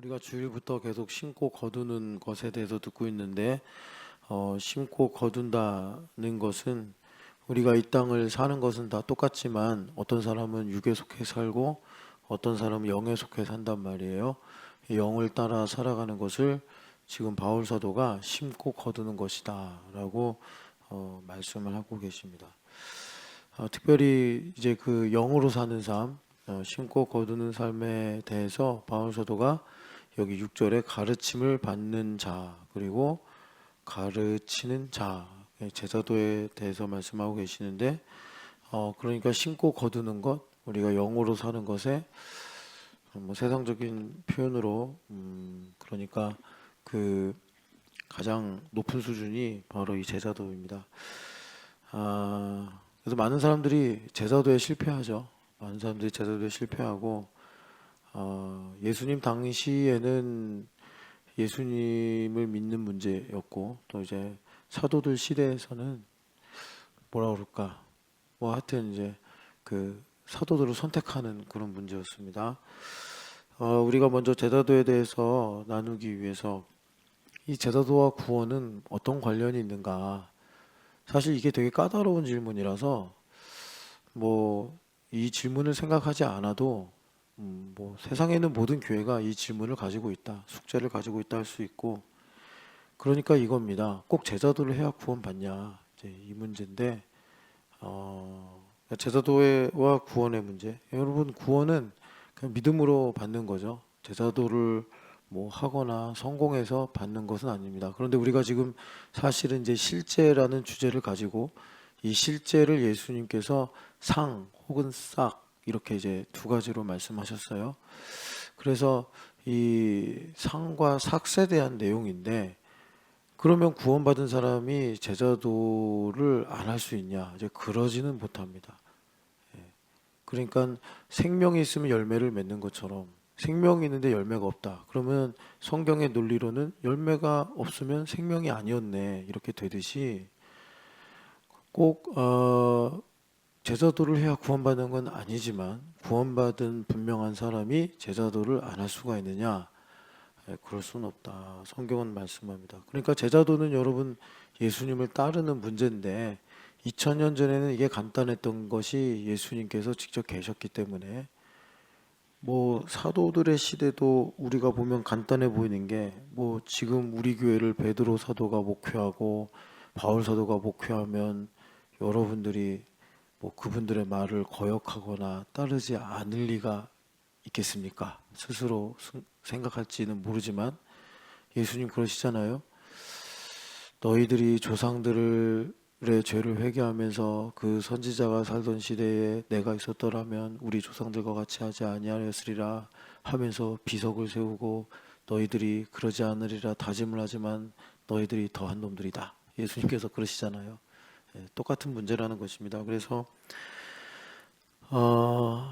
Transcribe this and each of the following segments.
우리가 주일부터 계속 심고 거두는 것에 대해서 듣고 있는데, 심고 거둔다는 것은 우리가 이 땅을 사는 것은 다 똑같지만 어떤 사람은 육에 속해 살고 어떤 사람은 영에 속해 산단 말이에요. 이 영을 따라 살아가는 것을 지금 바울 사도가 심고 거두는 것이다 라고 말씀을 하고 계십니다. 특별히 이제 그 영으로 사는 삶, 심고 거두는 삶에 대해서 바울 사도가 여기 6절에 가르침을 받는 자, 그리고 가르치는 자, 제자도에 대해서 말씀하고 계시는데, 그러니까 심고 거두는 것, 우리가 영으로 사는 것에 뭐 세상적인 표현으로, 그러니까 그 가장 높은 수준이 바로 이 제자도입니다. 그래서 많은 사람들이 제자도에 실패하죠. 많은 사람들이 제자도에 실패하고, 예수님 당시에는 예수님을 믿는 문제였고, 또 이제 사도들 시대에서는 뭐라 그럴까, 뭐 하여튼 이제 그 사도들을 선택하는 그런 문제였습니다. 우리가 먼저 제자도에 대해서 나누기 위해서 이 제자도와 구원은 어떤 관련이 있는가, 사실 이게 되게 까다로운 질문이라서 뭐 이 질문을 생각하지 않아도 뭐 세상에는 모든 교회가 이 질문을 가지고 있다, 숙제를 가지고 있다 할 수 있고, 그러니까 이겁니다. 꼭 제자도를 해야 구원받냐, 이제 이 문제인데, 제자도와 구원의 문제. 여러분, 구원은 그냥 믿음으로 받는 거죠. 제자도를 뭐 하거나 성공해서 받는 것은 아닙니다. 그런데 우리가 지금 사실은 이제 실제라는 주제를 가지고 이 실제를 예수님께서 상 혹은 싹 이렇게 이제 두 가지로 말씀하셨어요. 그래서 이 상과 삭에 대한 내용인데, 그러면 구원받은 사람이 제자도를 안 할 수 있냐? 이제 그러지는 못합니다. 그러니까 생명이 있으면 열매를 맺는 것처럼 생명이 있는데 열매가 없다, 그러면 성경의 논리로는 열매가 없으면 생명이 아니었네, 이렇게 되듯이 꼭 제자도를 해야 구원받는 건 아니지만 구원받은 분명한 사람이 제자도를 안 할 수가 있느냐? 그럴 수는 없다, 성경은 말씀합니다. 그러니까 제자도는 여러분 예수님을 따르는 문제인데, 2000년 전에는 이게 간단했던 것이 예수님께서 직접 계셨기 때문에, 뭐 사도들의 시대도 우리가 보면 간단해 보이는 게, 뭐 지금 우리 교회를 베드로 사도가 목회하고 바울 사도가 목회하면 여러분들이 뭐 그분들의 말을 거역하거나 따르지 않을 리가 있겠습니까? 스스로 생각할지는 모르지만 예수님 그러시잖아요. 너희들이 조상들의 죄를 회개하면서 그 선지자가 살던 시대에 내가 있었더라면 우리 조상들과 같이 하지 아니하였으리라 하면서 비석을 세우고 너희들이 그러지 않으리라 다짐을 하지만 너희들이 더한 놈들이다, 예수님께서 그러시잖아요. 똑같은 문제라는 것입니다. 그래서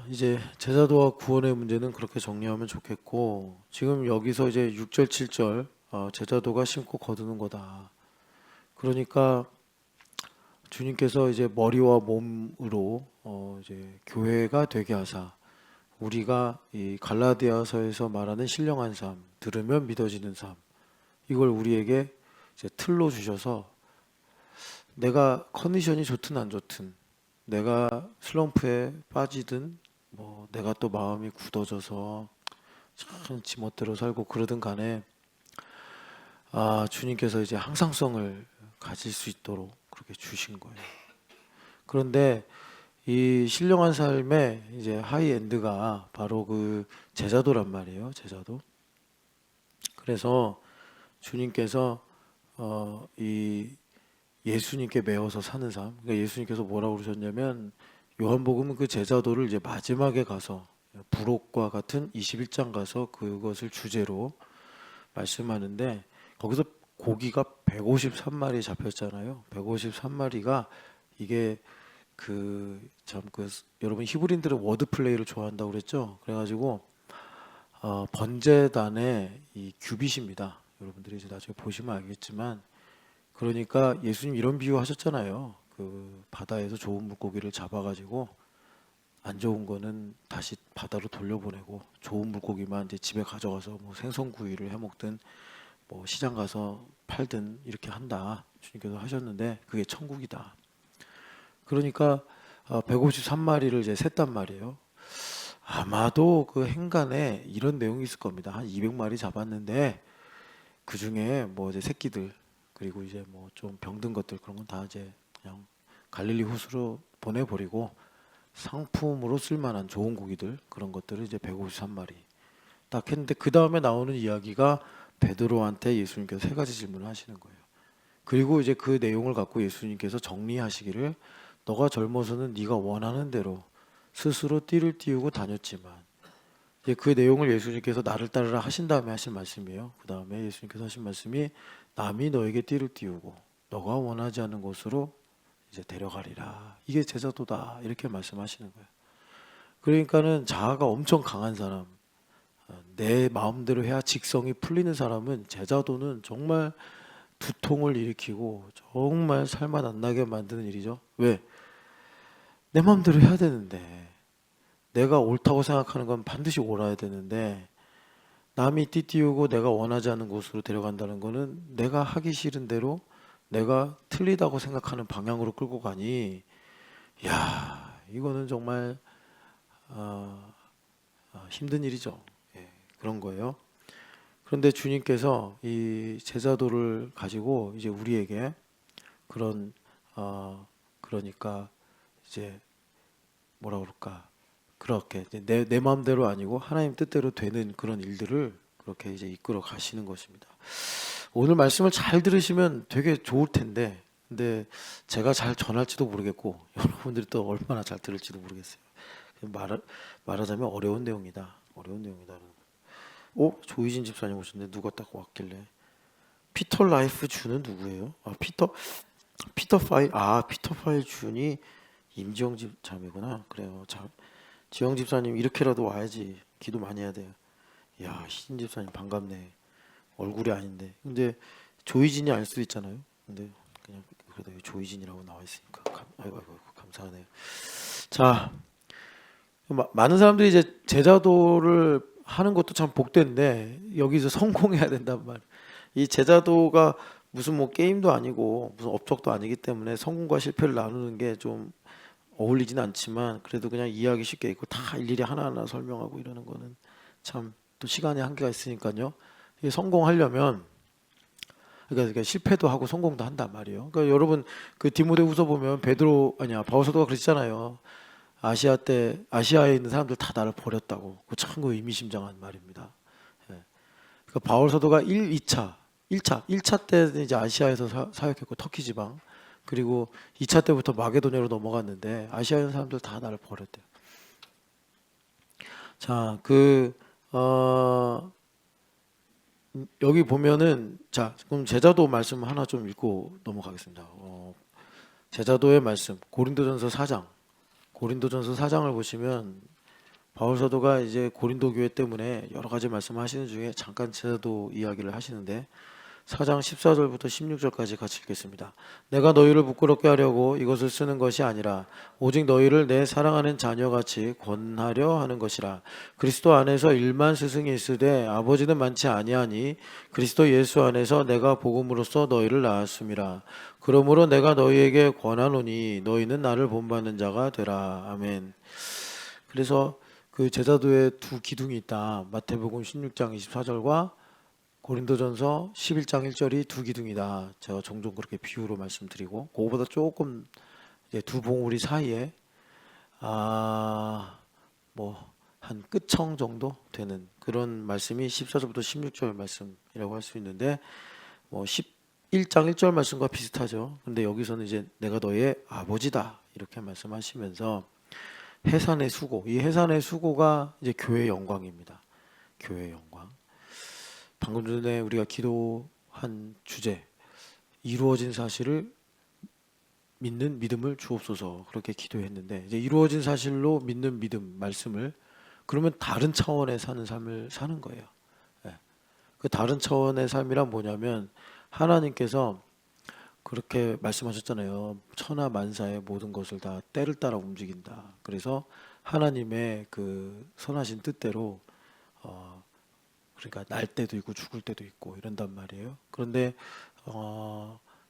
이제 제자도와 구원의 문제는 그렇게 정리하면 좋겠고, 지금 여기서 이제 6절 7절, 제자도가 심고 거두는 거다. 그러니까 주님께서 이제 머리와 몸으로 이제 교회가 되게 하사, 우리가 이 갈라디아서에서 말하는 신령한 삶, 들으면 믿어지는 삶, 이걸 우리에게 이제 틀로 주셔서, 내가 컨디션이 좋든 안 좋든, 내가 슬럼프에 빠지든, 뭐 내가 또 마음이 굳어져서 참 지멋대로 살고 그러든 간에, 주님께서 이제 항상성을 가질 수 있도록 그렇게 주신 거예요. 그런데 이 신령한 삶의 이제 하이엔드가 바로 그 제자도란 말이에요. 제자도. 그래서 주님께서 이 예수님께 매어서 사는 삶. 그러니까 예수님께서 뭐라고 그러셨냐면, 요한복음은 그 제자도를 이제 마지막에 가서, 부록과 같은 21장 가서 그것을 주제로 말씀하는데, 거기서 고기가 153마리 잡혔잖아요. 153마리가 이게 여러분 히브리인들은 워드 플레이를 좋아한다고 그랬죠. 그래가지고 번제단의 이 규빗입니다. 여러분들이 이제 나중에 보시면 알겠지만, 그러니까 예수님 이런 비유 하셨잖아요. 그 바다에서 좋은 물고기를 잡아가지고 안 좋은 거는 다시 바다로 돌려보내고 좋은 물고기만 이제 집에 가져가서 뭐 생선구이를 해 먹든 뭐 시장 가서 팔든 이렇게 한다. 주님께서 하셨는데 그게 천국이다. 그러니까 153마리를 이제 셌단 말이에요. 아마도 그 행간에 이런 내용이 있을 겁니다. 한 200마리 잡았는데 그 중에 뭐 이제 새끼들 그리고 이제 뭐 좀 병든 것들 그런 건 다 이제 그냥 갈릴리 호수로 보내버리고 상품으로 쓸만한 좋은 고기들 그런 것들을 이제 153마리 딱 했는데 그 다음에 나오는 이야기가 베드로한테 예수님께서 세 가지 질문을 하시는 거예요. 그리고 이제 그 내용을 갖고 예수님께서 정리하시기를 너가 젊어서는 네가 원하는 대로 스스로 띠를 띄우고 다녔지만 이제 그 내용을 예수님께서 나를 따르라 하신 다음에 하신 말씀이에요. 그 다음에 예수님께서 하신 말씀이 남이 너에게 띠를 띄우고 너가 원하지 않는 곳으로 이제 데려가리라. 이게 제자도다. 이렇게 말씀하시는 거예요. 그러니까는 자아가 엄청 강한 사람, 내 마음대로 해야 직성이 풀리는 사람은 제자도는 정말 두통을 일으키고 정말 살맛 안 나게 만드는 일이죠. 왜? 내 마음대로 해야 되는데 내가 옳다고 생각하는 건 반드시 옳아야 되는데 남이 띠띠우고 내가 원하지 않는 곳으로 데려간다는 거는 내가 하기 싫은 대로 내가 틀리다고 생각하는 방향으로 끌고 가니 야 이거는 정말 힘든 일이죠. 예, 그런 거예요. 그런데 주님께서 이 제자도를 가지고 이제 우리에게 그런 그러니까 이제 뭐라 그럴까 그렇게 이제 내 마음대로 아니고 하나님 뜻대로 되는 그런 일들을 그렇게 이제 이끌어 가시는 것입니다. 오늘 말씀을 잘 들으시면 되게 좋을 텐데 근데 제가 잘 전할지도 모르겠고 여러분들이 또 얼마나 잘 들을지도 모르겠어요. 말하자면 어려운 내용이다. 어려운 내용이다. 조희진 집사님 오셨는데 누가 딱 왔길래 피터 라이프 주는 누구예요? 피터 파일 준이 임지영 집 자매구나. 그래요. 지영 집사님 이렇게라도 와야지. 기도 많이 해야 돼요. 야, 희진 집사님 반갑네. 얼굴이 아닌데. 근데 조희진이 알 수도 있잖아요. 근데 그냥 그래도 조희진이라고 나와 있으니까 아이고 감사하네요. 자, 많은 사람들이 이제 제자도를 하는 것도 참 복된데 여기서 성공해야 된단 말이에요. 이 제자도가 무슨 뭐 게임도 아니고 무슨 업적도 아니기 때문에 성공과 실패를 나누는 게 좀 어울리진 않지만 그래도 그냥 이해하기 쉽게 있고 다 일일이 하나하나 설명하고 이러는 거는 참 또 시간의 한계가 있으니까요. 이게 성공하려면 그러니까 실패도 하고 성공도 한단 말이에요. 그러니까 여러분 그 디모데후서 보면 바울 사도가 그랬잖아요. 아시아에 있는 사람들 다 나를 버렸다고. 그 참 그 의미심장한 말입니다. 예. 그러니까 바울 사도가 1차 때는 이제 아시아에서 사역했고 터키 지방 그리고 2차 때부터 마게도냐로 넘어갔는데 아시아에 있는 사람들 다 나를 버렸대요. 자, 여기 보면은 그럼 제자도 말씀 하나 좀 읽고 넘어가겠습니다. 제자도의 말씀 고린도전서 4장을 보시면 바울 사도가 이제 고린도 교회 때문에 여러 가지 말씀하시는 중에 잠깐 제자도 이야기를 하시는데 4장 14절부터 16절까지 같이 읽겠습니다. 내가 너희를 부끄럽게 하려고 이것을 쓰는 것이 아니라 오직 너희를 내 사랑하는 자녀같이 권하려 하는 것이라. 그리스도 안에서 1만 스승이 있으되 아버지는 많지 아니하니 그리스도 예수 안에서 내가 복음으로써 너희를 낳았음이라. 그러므로 내가 너희에게 권하노니 너희는 나를 본받는 자가 되라. 아멘. 그래서 그 제자도에 두 기둥이 있다. 마태복음 16장 24절과 고린도전서 11장 1절이 두 기둥이다. 제가 종종 그렇게 비유로 말씀드리고 그거보다 조금 이제 두 봉우리 사이에 뭐 한 끝청 정도 되는 그런 말씀이 14절부터 16절 말씀이라고 할 수 있는데 뭐 11장 1절 말씀과 비슷하죠. 근데 여기서는 이제 내가 너의 아버지다 이렇게 말씀하시면서 해산의 수고, 이 해산의 수고가 이제 교회의 영광입니다. 교회의 영광. 방금 전에 우리가 기도한 주제 이루어진 사실을 믿는 믿음을 주옵소서 그렇게 기도했는데 이제 이루어진 사실로 믿는 믿음 말씀을 그러면 다른 차원에 사는 삶을 사는 거예요. 그 다른 차원의 삶이란 뭐냐면 하나님께서 그렇게 말씀하셨잖아요. 천하 만사의 모든 것을 다 때를 따라 움직인다. 그래서 하나님의 그 선하신 뜻대로 어, 그러니까 날 때도 있고 죽을 때도 있고 이런단 말이에요. 그런데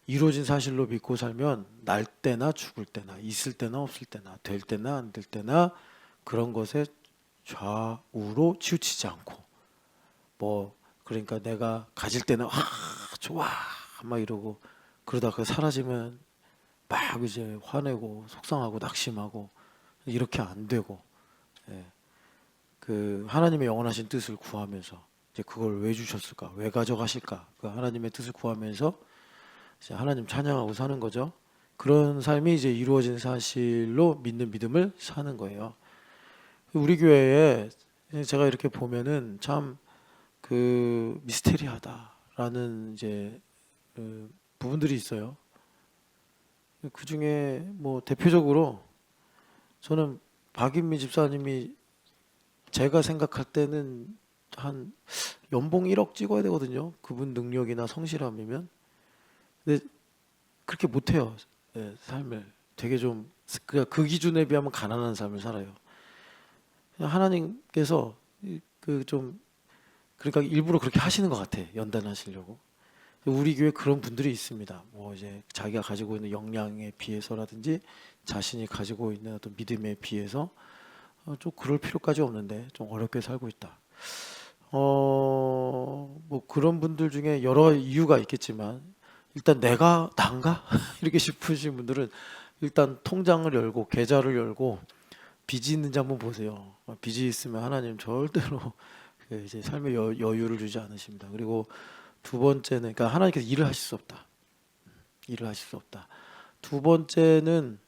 이루어진 사실로 믿고 살면 날 때나 죽을 때나 있을 때나 없을 때나 될 때나 안 될 때나 그런 것에 좌우로 치우치지 않고 뭐 그러니까 내가 가질 때는 좋아 막 이러고 그러다 그 사라지면 막 이제 화내고 속상하고 낙심하고 이렇게 안 되고 예. 그 하나님의 영원하신 뜻을 구하면서 이제 그걸 왜 주셨을까? 왜 가져가실까? 그 하나님의 뜻을 구하면서 이제 하나님 찬양하고 사는 거죠. 그런 삶이 이제 이루어진 사실로 믿는 믿음을 사는 거예요. 우리 교회에 제가 이렇게 보면은 참 그 미스테리하다라는 이제 부분들이 있어요. 그 중에 뭐 대표적으로 저는 박인미 집사님이 제가 생각할 때는 한 연봉 1억 찍어야 되거든요. 그분 능력이나 성실함이면. 근데 그렇게 못해요. 예, 삶을. 되게 좀 그 기준에 비하면 가난한 삶을 살아요. 그냥 하나님께서 그 좀 그러니까 일부러 그렇게 하시는 것 같아. 연단하시려고. 우리 교회 그런 분들이 있습니다. 뭐 이제 자기가 가지고 있는 역량에 비해서라든지 자신이 가지고 있는 어떤 믿음에 비해서 좀 그럴 필요까지 없는데 좀 어렵게 살고 있다. 뭐 그런 분들 중에 여러 이유가 있겠지만 일단 내가 난가? 이렇게 싶으신 분들은 일단 통장을 열고 계좌를 열고 빚이 있는지 한번 보세요. 빚이 있으면 하나님 절대로 그 이제 삶의 여유를 주지 않으십니다. 그리고 두 번째는 그러니까 하나님께서 일을 하실 수 없다. 일을 하실 수 없다. 두 번째는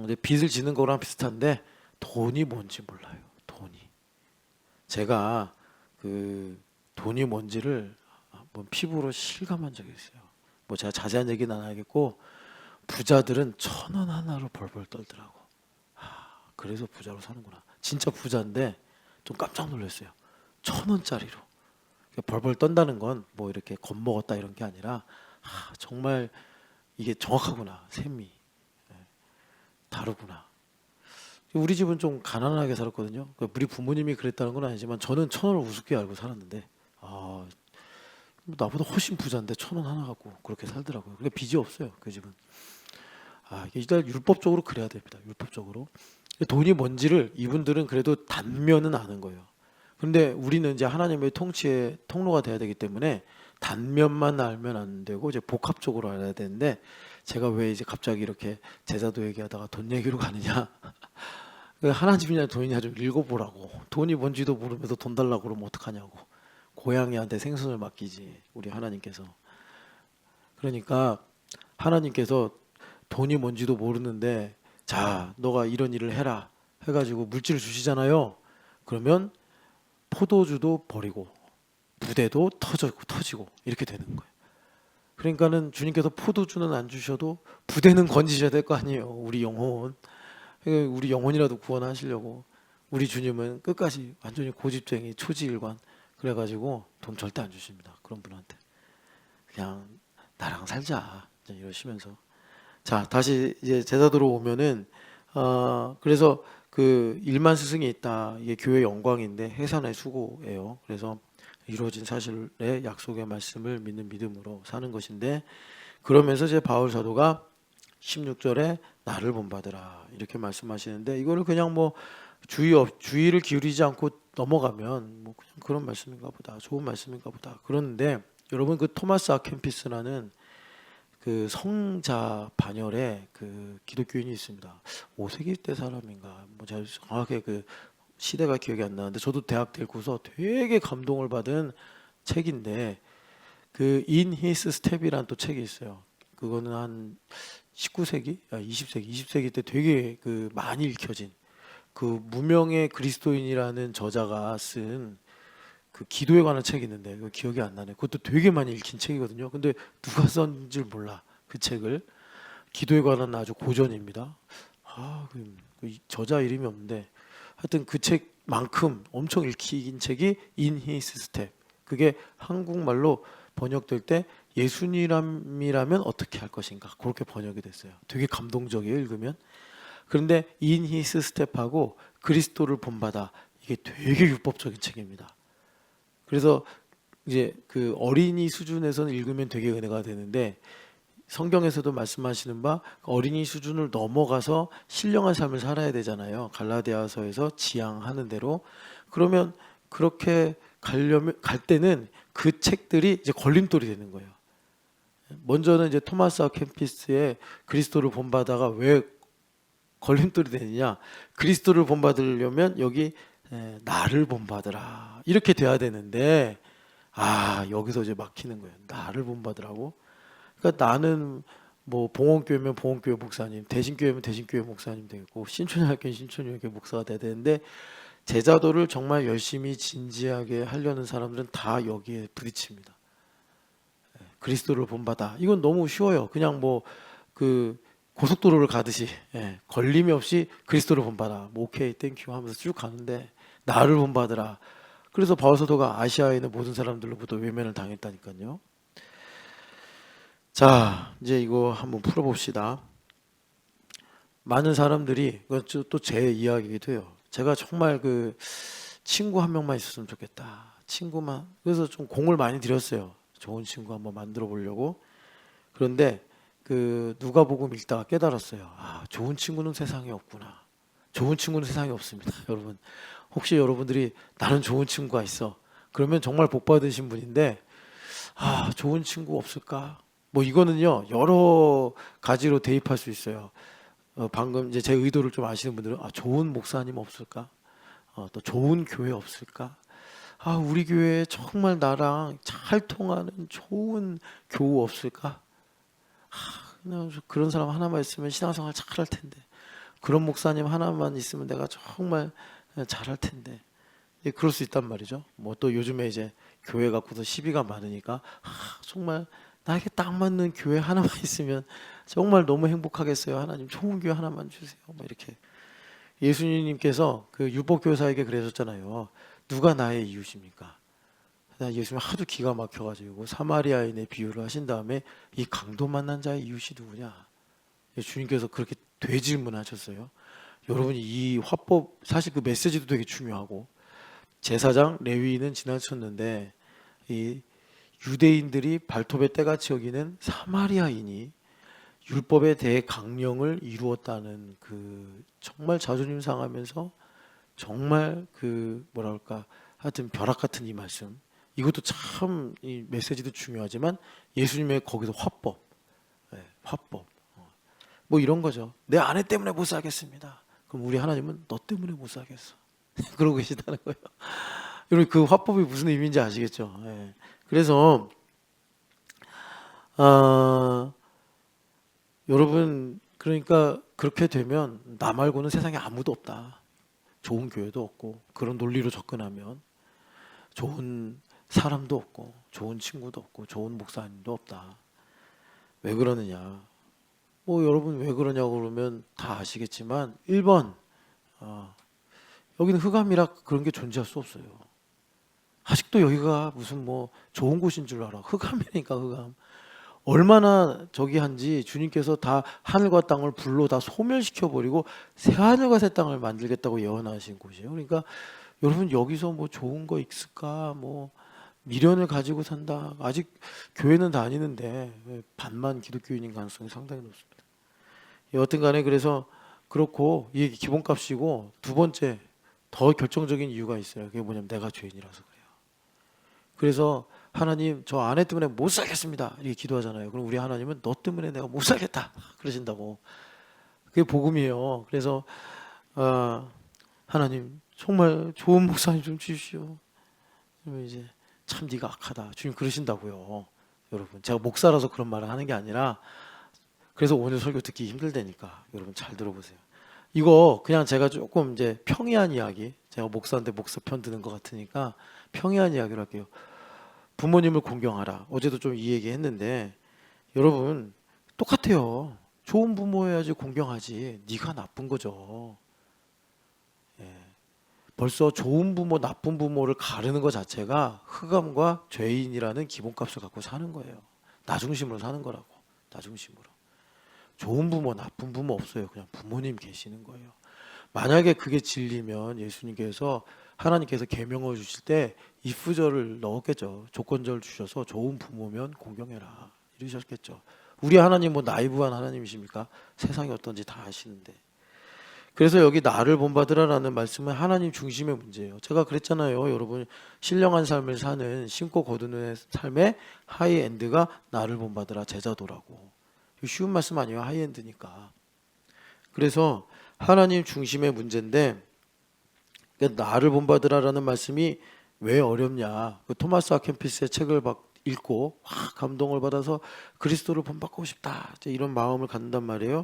이제 빚을 지는 거랑 비슷한데 돈이 뭔지 몰라요. 돈이. 제가 그 돈이 뭔지를 한번 피부로 실감한 적이 있어요. 뭐 제가 자세한 얘기는 안 하겠고 부자들은 1,000원 하나로 벌벌 떨더라고. 그래서 부자로 사는구나. 진짜 부자인데 좀 깜짝 놀랐어요. 1,000원짜리로. 벌벌 떤다는 건 뭐 이렇게 겁먹었다 이런 게 아니라 정말 이게 정확하구나. 셈이 다르구나. 우리 집은 좀 가난하게 살았거든요. 그러니까 우리 부모님이 그랬다는 건 아니지만 저는 1,000원을 우습게 알고 살았는데 나보다 훨씬 부자인데 1,000원 하나 갖고 그렇게 살더라고요. 그러니까 빚이 없어요. 그 집은. 이게 일단 율법적으로 그래야 됩니다. 율법적으로. 돈이 뭔지를 이분들은 그래도 단면은 아는 거예요. 근데 우리는 이제 하나님의 통치의 통로가 돼야 되기 때문에 단면만 알면 안 되고 이제 복합적으로 알아야 되는데 제가 왜 이제 갑자기 이렇게 제자도 얘기하다가 돈 얘기로 가느냐? 하나님이냐 돈이냐 좀 읽어보라고. 돈이 뭔지도 모르면서 돈 달라고 그러면 어떡하냐고. 고양이한테 생선을 맡기지 우리 하나님께서. 그러니까 하나님께서 돈이 뭔지도 모르는데 자 너가 이런 일을 해라 해가지고 물질을 주시잖아요. 그러면 포도주도 버리고 부대도 터지고 이렇게 되는 거예요. 그러니까는 주님께서 포도주는 안 주셔도 부대는 건지셔야 될 거 아니에요. 우리 영혼. 우리 영혼이라도 구원하시려고 우리 주님은 끝까지 완전히 고집쟁이 초지일관 그래가지고 돈 절대 안 주십니다. 그런 분한테 그냥 나랑 살자 이러시면서 자 다시 이제 제자도로 오면은 그래서 그 일만 스승이 있다 이게 교회 영광인데 해산의 수고예요. 그래서 이루어진 사실의 약속의 말씀을 믿는 믿음으로 사는 것인데 그러면서 이제 바울 사도가 16절에 나를 본받으라 이렇게 말씀하시는데 이거를 그냥 뭐 주의를 기울이지 않고 넘어가면 뭐 그냥 그런 말씀인가 보다 좋은 말씀인가 보다 그런데 여러분 그 토마스 아켄피스라는 그 성자 반열에 그 기독교인이 있습니다. 5세기 때 사람인가 뭐 제가 정확하게 그 시대가 기억이 안 나는데 저도 대학 들고서 되게 감동을 받은 책인데 그 In His Step이라는 또 책이 있어요. 그거는 한 19세기, 20세기 때 되게 그 많이 읽혀진 그 무명의 그리스도인이라는 저자가 쓴 그 기도에 관한 책이 있는데 그 기억이 안 나네. 그것도 되게 많이 읽힌 책이거든요. 근데 누가 썼는지 몰라. 그 책을 기도에 관한 아주 고전입니다. 그 저자 이름이 없는데 하여튼 그 책만큼 엄청 읽힌 책이 In His Step. 그게 한국말로 번역될 때 예수님이라면 어떻게 할 것인가 그렇게 번역이 됐어요. 되게 감동적이에요 읽으면. 그런데 in his step하고 그리스도를 본받아 이게 되게 율법적인 책입니다. 그래서 이제 그 어린이 수준에서는 읽으면 되게 은혜가 되는데 성경에서도 말씀하시는 바 어린이 수준을 넘어가서 신령한 삶을 살아야 되잖아요. 갈라디아서에서 지향하는 대로. 그러면 그렇게 갈 때는 그 책들이 이제 걸림돌이 되는 거예요. 먼저는 이제 토마스 아 캠피스의 그리스도를 본받아가 왜 걸림돌이 되느냐? 그리스도를 본받으려면 여기 나를 본받으라 이렇게 돼야 되는데 여기서 이제 막히는 거예요. 나를 본받으라고. 그러니까 나는 뭐 봉원교회면 봉원교회 목사님, 대신교회면 대신교회 목사님 되고 신촌학교는 신촌학교 목사가 돼야 되는데 제자도를 정말 열심히 진지하게 하려는 사람들은 다 여기에 부딪힙니다. 그리스도를 본받아. 이건 너무 쉬워요. 그냥 뭐 그 고속도로를 가듯이 걸림이 없이 그리스도를 본받아. 뭐 오케이 땡큐 하면서 쭉 가는데 나를 본받으라. 그래서 바울사도가 아시아에 있는 모든 사람들로부터 외면을 당했다니까요. 자, 이제 이거 한번 풀어봅시다. 많은 사람들이 또 제 이야기이기도 해요. 제가 정말 그 친구 한 명만 있었으면 좋겠다. 친구만. 그래서 좀 공을 많이 들였어요. 좋은 친구 한번 만들어 보려고. 그런데 그 누가복음 읽다가 깨달았어요. 좋은 친구는 세상에 없구나. 좋은 친구는 세상에 없습니다. 여러분, 혹시 여러분들이 나는 좋은 친구가 있어. 그러면 정말 복 받으신 분인데 좋은 친구 없을까? 뭐 이거는요 여러 가지로 대입할 수 있어요. 방금 이제 제 의도를 좀 아시는 분들은 좋은 목사님 없을까? 또 좋은 교회 없을까? 우리 교회에 정말 나랑 잘 통하는 좋은 교우 없을까? 그냥 그런 사람 하나만 있으면 신앙생활 잘할 텐데, 그런 목사님 하나만 있으면 내가 정말 잘할 텐데. 그럴 수 있단 말이죠. 뭐 또 요즘에 이제 교회 갖고서 시비가 많으니까 정말 나에게 딱 맞는 교회 하나만 있으면 정말 너무 행복하겠어요. 하나님 좋은 교회 하나만 주세요. 뭐 이렇게. 예수님께서 그 율법교사에게 그러셨잖아요. 누가 나의 이웃입니까? 예수님 하도 기가 막혀가지고 사마리아인의 비유를 하신 다음에 이 강도 만난 자의 이웃이 누구냐? 주님께서 그렇게 되질문하셨어요. 여러분 이 화법 사실 그 메시지도 되게 중요하고 제사장 레위인은 지나쳤는데 이 유대인들이 발톱에 때같이 여기는 사마리아인이 율법에 대해 강령을 이루었다는 그 정말 자존심 상하면서 정말 그 뭐랄까 하여튼 벼락 같은 이 말씀, 이것도 참 이 메시지도 중요하지만 예수님의 거기서 화법 뭐 이런 거죠. 내 아내 때문에 못 살겠습니다. 그럼 우리 하나님은 너 때문에 못 살겠어. 그러고 계시다는 거예요. 여러분 그 화법이 무슨 의미인지 아시겠죠? 그래서 여러분 그러니까 그렇게 되면 나 말고는 세상에 아무도 없다. 좋은 교회도 없고 그런 논리로 접근하면 좋은 사람도 없고 좋은 친구도 없고 좋은 목사님도 없다. 왜 그러느냐? 뭐 여러분 왜 그러냐고 그러면 다 아시겠지만 1번 여기는 흑암이라 그런 게 존재할 수 없어요. 아직도 여기가 무슨 뭐 좋은 곳인 줄 알아. 흑암이니까 흑암. 얼마나 저기 한지 주님께서 다 하늘과 땅을 불로 다 소멸시켜 버리고 새 하늘과 새 땅을 만들겠다고 예언하신 곳이에요. 그러니까 여러분 여기서 뭐 좋은 거 있을까? 뭐 미련을 가지고 산다. 아직 교회는 다니는데 반만 기독교인인 가능성이 상당히 높습니다. 여튼간에 그래서 그렇고 이게 기본값이고 두 번째 더 결정적인 이유가 있어요. 그게 뭐냐면 내가 죄인이라서 그래요. 그래서 하나님 저 아내 때문에 못 살겠습니다 이렇게 기도하잖아요. 그럼 우리 하나님은 너 때문에 내가 못 살겠다 그러신다고. 그게 복음이에요. 그래서 하나님 정말 좋은 목사님 좀 주십시오. 그러면 이제 참 네가 악하다 주님 그러신다고요. 여러분 제가 목사라서 그런 말을 하는 게 아니라 그래서 오늘 설교 듣기 힘들다니까 여러분 잘 들어보세요. 이거 그냥 제가 조금 이제 평이한 이야기, 제가 목사인데 목사 편 드는 것 같으니까 평이한 이야기를 할게요. 부모님을 공경하라. 어제도 좀 이 얘기 했는데 여러분 똑같아요. 좋은 부모여야지 공경하지. 네가 나쁜 거죠. 벌써 좋은 부모, 나쁜 부모를 가르는 것 자체가 흑암과 죄인이라는 기본값을 갖고 사는 거예요. 나 중심으로 사는 거라고. 나 중심으로. 좋은 부모, 나쁜 부모 없어요. 그냥 부모님 계시는 거예요. 만약에 그게 진리면 예수님께서 하나님께서 계명을 주실 때 if절을 넣었겠죠. 조건절 주셔서 좋은 부모면 공경해라 이러셨겠죠. 우리 하나님 뭐 나이브한 하나님이십니까? 세상이 어떤지 다 아시는데. 그래서 여기 나를 본받으라라는 말씀은 하나님 중심의 문제예요. 제가 그랬잖아요. 여러분 신령한 삶을 사는 심고 거두는 삶의 하이엔드가 나를 본받으라 제자도라고. 쉬운 말씀 아니에요. 하이엔드니까. 그래서 하나님 중심의 문제인데 나를 본받으라라는 말씀이 왜 어렵냐. 그 토마스 아켄피스의 책을 읽고 감동을 받아서 그리스도를 본받고 싶다 이런 마음을 갖는단 말이에요.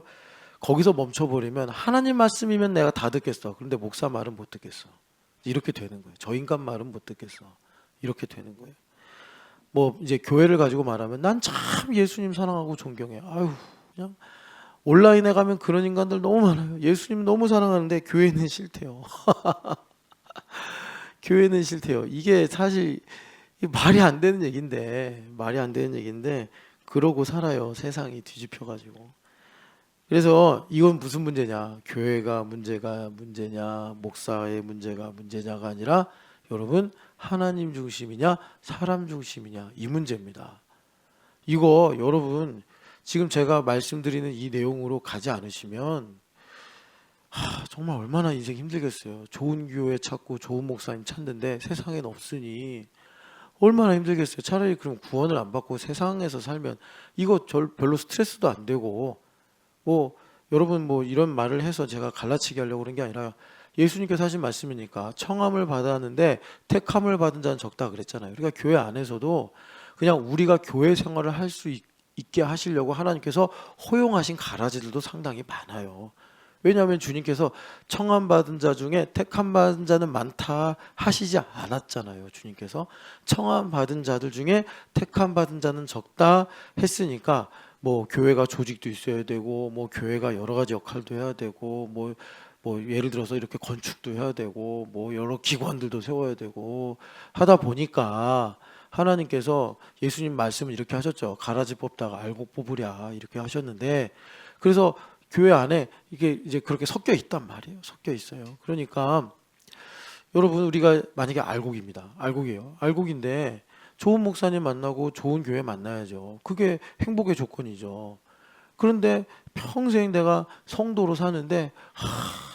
거기서 멈춰버리면 하나님 말씀이면 내가 다 듣겠어. 그런데 목사 말은 못 듣겠어. 이렇게 되는 거예요. 저 인간 말은 못 듣겠어. 이렇게 되는 거예요. 뭐 이제 교회를 가지고 말하면 난 참 예수님 사랑하고 존경해. 아유 그냥 온라인에 가면 그런 인간들 너무 많아요. 예수님 너무 사랑하는데 교회는 싫대요. 교회는 싫대요. 이게 사실 말이 안 되는 얘기인데 그러고 살아요. 세상이 뒤집혀가지고. 그래서 이건 무슨 문제냐? 교회가 문제냐? 목사의 문제가 문제냐가 아니라 여러분 하나님 중심이냐 사람 중심이냐 이 문제입니다. 이거 여러분 지금 제가 말씀드리는 이 내용으로 가지 않으시면 정말 얼마나 인생 힘들겠어요. 좋은 교회 찾고 좋은 목사님 찾는데 세상엔 없으니 얼마나 힘들겠어요. 차라리 그럼 구원을 안 받고 세상에서 살면 이거 별로 스트레스도 안 되고 뭐 여러분 뭐 이런 말을 해서 제가 갈라치기 하려고 그런 게 아니라 예수님께서 하신 말씀이니까 청함을 받았는데 택함을 받은 자는 적다 그랬잖아요. 그러니까 교회 안에서도 그냥 우리가 교회 생활을 할 수 있게 하시려고 하나님께서 허용하신 가라지들도 상당히 많아요. 왜냐하면 주님께서 청함 받은 자 중에 택함 받은 자는 많다 하시지 않았잖아요. 주님께서 청함 받은 자들 중에 택함 받은 자는 적다 했으니까 뭐 교회가 조직도 있어야 되고 뭐 교회가 여러 가지 역할도 해야 되고 뭐 예를 들어서 이렇게 건축도 해야 되고 뭐 여러 기관들도 세워야 되고 하다 보니까 하나님께서 예수님 말씀을 이렇게 하셨죠. 가라지 뽑다가 알곡 뽑으랴 이렇게 하셨는데 그래서 교회 안에 이게 이제 그렇게 섞여 있단 말이에요. 섞여 있어요. 그러니까 여러분 우리가 만약에 알곡입니다. 알곡이에요. 알곡인데 좋은 목사님 만나고 좋은 교회 만나야죠. 그게 행복의 조건이죠. 그런데 평생 내가 성도로 사는데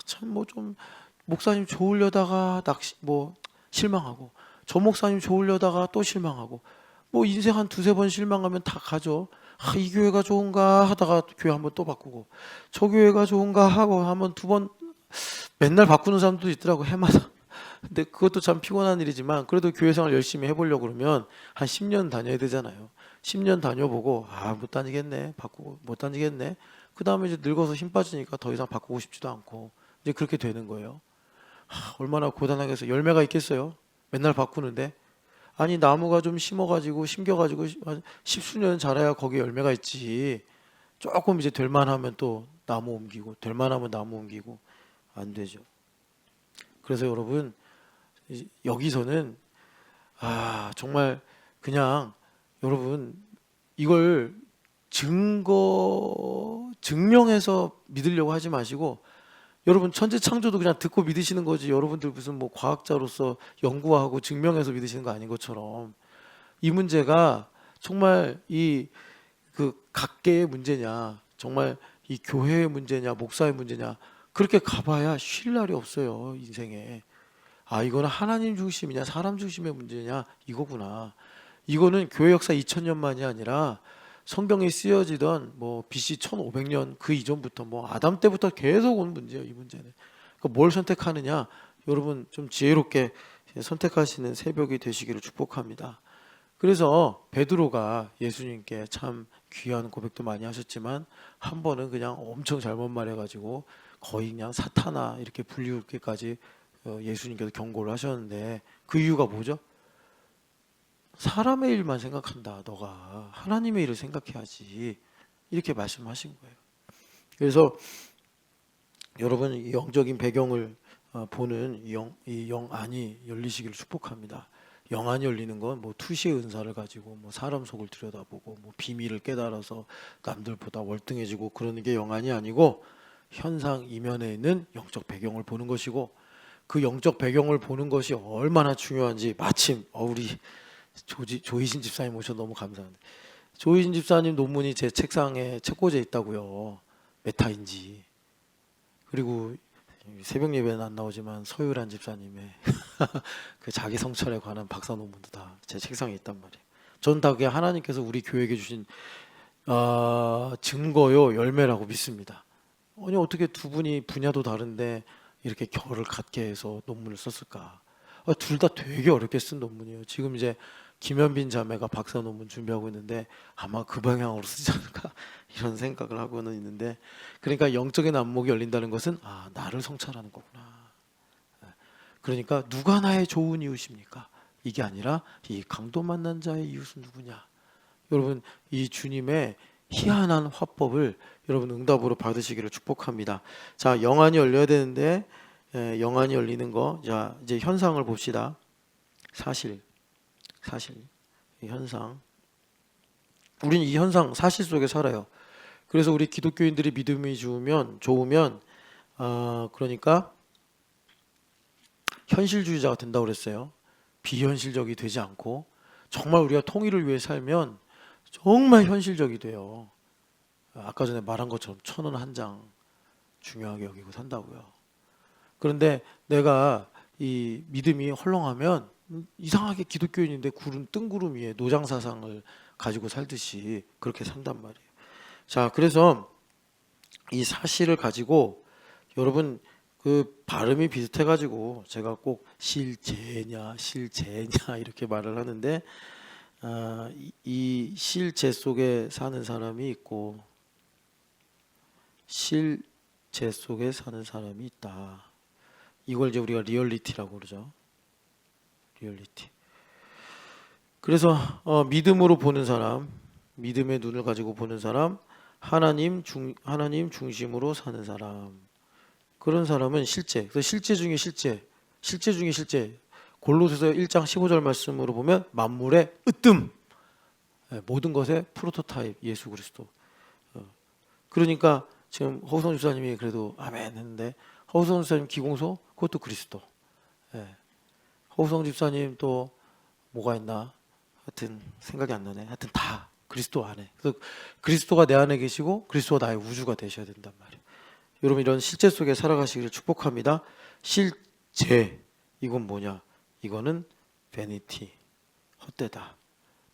참 뭐 좀 목사님 좋으려다가 실망하고 저 목사님 좋으려다가 또 실망하고 뭐 인생 한 두세 번 실망하면 다 가죠. 이 교회가 좋은가 하다가 교회 한번 또 바꾸고 저 교회가 좋은가 하고 한번 두 번 맨날 바꾸는 사람도 있더라고 해마다. 근데 그것도 참 피곤한 일이지만 그래도 교회 생활 열심히 해보려고 그러면 한 10년 다녀야 되잖아요. 10년 다녀보고 못 다니겠네 바꾸고 못 다니겠네. 그 다음에 이제 늙어서 힘 빠지니까 더 이상 바꾸고 싶지도 않고 이제 그렇게 되는 거예요. 얼마나 고단하겠어요. 열매가 있겠어요. 맨날 바꾸는데 아니 나무가 좀 심겨가지고 십수년 자라야 거기에 열매가 있지. 조금 이제 될 만하면 또 나무 옮기고 될 만하면 나무 옮기고 안 되죠. 그래서 여러분 여기서는 정말 그냥 여러분 이걸 증명해서 믿으려고 하지 마시고 여러분 천지 창조도 그냥 듣고 믿으시는 거지 여러분들 무슨 뭐 과학자로서 연구하고 증명해서 믿으시는 거 아닌 것처럼 이 문제가 정말 그 각계의 문제냐 정말 이 교회의 문제냐 목사의 문제냐 그렇게 가봐야 쉴 날이 없어요 인생에. 이거는 하나님 중심이냐 사람 중심의 문제냐 이거구나. 이거는 교회 역사 2000년만이 아니라 성경에 쓰여지던 뭐 BC 1500년 그 이전부터 뭐 아담 때부터 계속 온 문제예요. 이 문제는. 그러니까 뭘 선택하느냐 여러분 좀 지혜롭게 선택하시는 새벽이 되시기를 축복합니다. 그래서 베드로가 예수님께 참 귀한 고백도 많이 하셨지만 한 번은 그냥 엄청 잘못 말해가지고 거의 그냥 사탄아 이렇게 불리우게까지 예수님께서 경고를 하셨는데 그 이유가 뭐죠? 사람의 일만 생각한다. 너가 하나님의 일을 생각해야지. 이렇게 말씀하신 거예요. 그래서 여러분 이 영적인 배경을 보는 이 영 안이 열리시기를 축복합니다. 영안이 열리는 건 뭐 투시의 은사를 가지고 뭐 사람 속을 들여다보고 뭐 비밀을 깨달아서 남들보다 월등해지고 그러는 게 영안이 아니고 현상 이면에 있는 영적 배경을 보는 것이고, 그 영적 배경을 보는 것이 얼마나 중요한지 마침 우리 조희신 집사님 오셔서 너무 감사한데, 조희신 집사님 논문이 제 책상에 책꽂이에 있다고요. 메타인지. 그리고 새벽 예배는 안 나오지만 서유란 집사님의 그 자기 성찰에 관한 박사 논문도 다 제 책상에 있단 말이에요. 전 다 그게 하나님께서 우리 교회에게 주신 증거요, 열매라고 믿습니다. 아니 어떻게 두 분이 분야도 다른데 이렇게 결을 갖게 해서 논문을 썼을까? 둘 다 되게 어렵게 쓴 논문이에요. 지금 이제 김현빈 자매가 박사 논문 준비하고 있는데 아마 그 방향으로 쓰지 않을까 이런 생각을 하고는 있는데, 그러니까 영적인 안목이 열린다는 것은 나를 성찰하는 거구나. 그러니까 누가 나의 좋은 이웃입니까? 이게 아니라 이 강도 만난 자의 이웃은 누구냐? 여러분, 이 주님의 희한한 화법을 여러분 응답으로 받으시기를 축복합니다. 자, 영안이 열려야 되는데 영안이 열리는 거. 자, 이제 현상을 봅시다. 사실 이 현상. 우리는 이 현상 사실 속에 살아요. 그래서 우리 기독교인들이 믿음이 좋으면 그러니까 현실주의자가 된다고 그랬어요. 비현실적이 되지 않고 정말 우리가 통일을 위해 살면 정말 현실적이 돼요. 아까 전에 말한 것처럼 1,000원 한 장 중요하게 여기고 산다고요. 그런데 내가 이 믿음이 헐렁하면 이상하게 기독교인인데 구름 뜬구름 위에 노장사상을 가지고 살듯이 그렇게 산단 말이에요. 자, 그래서 이 사실을 가지고 여러분 그 발음이 비슷해가지고 제가 꼭 실제냐 이렇게 말을 하는데, 이 실제 속에 사는 사람이 있고 실제 속에 사는 사람이 있다. 이걸 이제 우리가 리얼리티라고 그러죠. 리얼리티. 그래서 믿음으로 보는 사람, 믿음의 눈을 가지고 보는 사람, 하나님 중심으로 사는 사람, 그런 사람은 실제. 그래서 실제 중에 실제. 골로새서 1장 15절 말씀으로 보면 만물의 으뜸, 모든 것의 프로토타입 예수 그리스도. 그러니까 지금 허우성 집사님이 그래도 아멘 했는데, 허우성 집사님 기공소 그것도 그리스도. 허우성 집사님 또 뭐가 있나? 하여튼 생각이 안 나네. 하여튼 다 그리스도 안에. 그래서 그리스도가 내 안에 계시고 그리스도가 나의 우주가 되셔야 된단 말이에요. 여러분, 이런 실제 속에 살아가시기를 축복합니다. 실제, 이건 뭐냐? 이거는 베니티, 헛되다.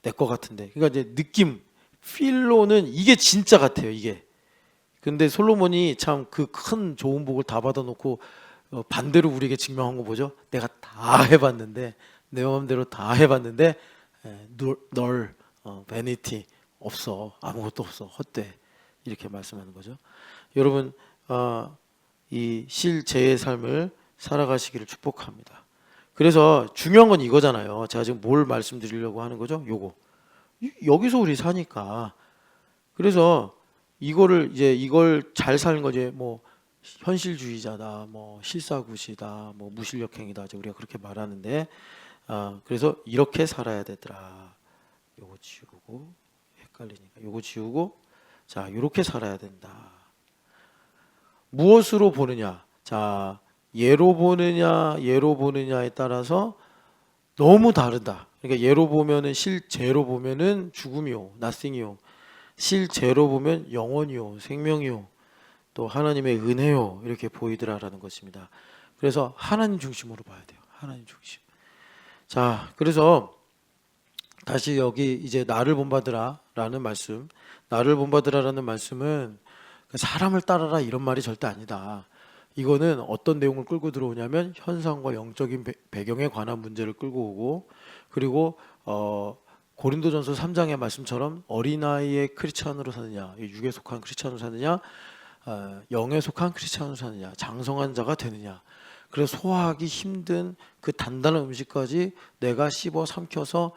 내 거 같은데. 그러니까 이제 느낌, 필로는 이게 진짜 같아요. 이게. 근데 솔로몬이 참 그 큰 좋은 복을 다 받아놓고 반대로 우리에게 증명한 거 보죠. 내가 다 해봤는데, 내 마음대로 다 해봤는데 널 베니티 없어, 아무것도 없어, 헛돼, 이렇게 말씀하는 거죠. 여러분, 이 실제의 삶을 살아가시기를 축복합니다. 그래서 중요한 건 이거잖아요. 제가 지금 뭘 말씀드리려고 하는 거죠? 요거. 여기서 우리 사니까. 그래서 이걸 잘 사는 거지. 뭐 현실주의자다, 뭐 실사구시다, 뭐 무실력행이다, 이제 우리가 그렇게 말하는데, 그래서 이렇게 살아야 되더라. 요거 지우고, 헷갈리니까 요거 지우고, 자, 이렇게 살아야 된다. 무엇으로 보느냐? 자, 예로 보느냐에 따라서 너무 다르다. 그러니까 예로 보면은 실제로 보면은 죽음이요, nothing이요. 실제로 보면 영원이요, 생명이요, 또 하나님의 은혜요, 이렇게 보이더라라는 것입니다. 그래서 하나님 중심으로 봐야 돼요. 하나님 중심. 자, 그래서 다시 여기 이제 나를 본받으라라는 말씀, 나를 본받으라라는 말씀은 사람을 따라라 이런 말이 절대 아니다. 이거는 어떤 내용을 끌고 들어오냐면 현상과 영적인 배경에 관한 문제를 끌고 오고, 그리고 고린도전서 3장의 말씀처럼 어린아이의 크리스찬으로 사느냐, 육에 속한 크리스찬으로 사느냐, 영에 속한 크리스찬으로 사느냐, 장성한 자가 되느냐. 그래서 소화하기 힘든 그 단단한 음식까지 내가 씹어 삼켜서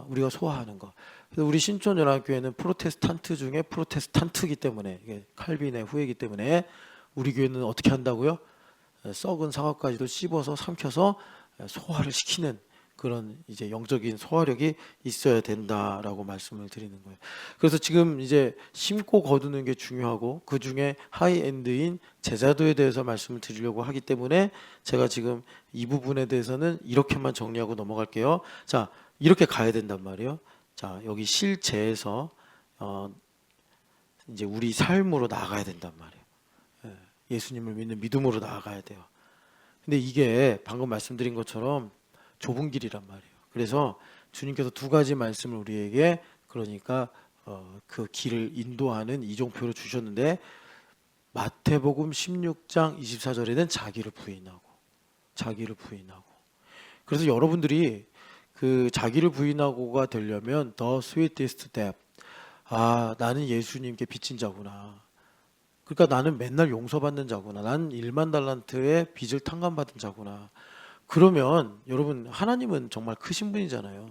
우리가 소화하는 거. 그래서 우리 신촌연합교회는 프로테스탄트 중에 프로테스탄트이기 때문에, 이게 칼빈의 후예이기 때문에 우리 교회는 어떻게 한다고요? 썩은 사과까지도 씹어서 삼켜서 소화를 시키는 그런 이제 영적인 소화력이 있어야 된다라고 말씀을 드리는 거예요. 그래서 지금 이제 심고 거두는 게 중요하고 그 중에 하이엔드인 제자도에 대해서 말씀을 드리려고 하기 때문에 제가 지금 이 부분에 대해서는 이렇게만 정리하고 넘어갈게요. 자, 이렇게 가야 된단 말이에요. 자, 여기 실제에서 이제 우리 삶으로 나아가야 된단 말이에요. 예수님을 믿는 믿음으로 나아가야 돼요. 근데 이게 방금 말씀드린 것처럼 좁은 길이란 말이에요. 그래서 주님께서 두 가지 말씀을 우리에게 그러니까 그 길을 인도하는 이종표를 주셨는데 마태복음 16장 24절에는 자기를 부인하고 그래서 여러분들이 그 자기를 부인하고가 되려면 the sweetest step, 나는 예수님께 빚진 자구나. 그러니까 나는 맨날 용서받는 자구나. 난 1만 달란트의 빚을 탕감받은 자구나. 그러면 여러분 하나님은 정말 크신 분이잖아요.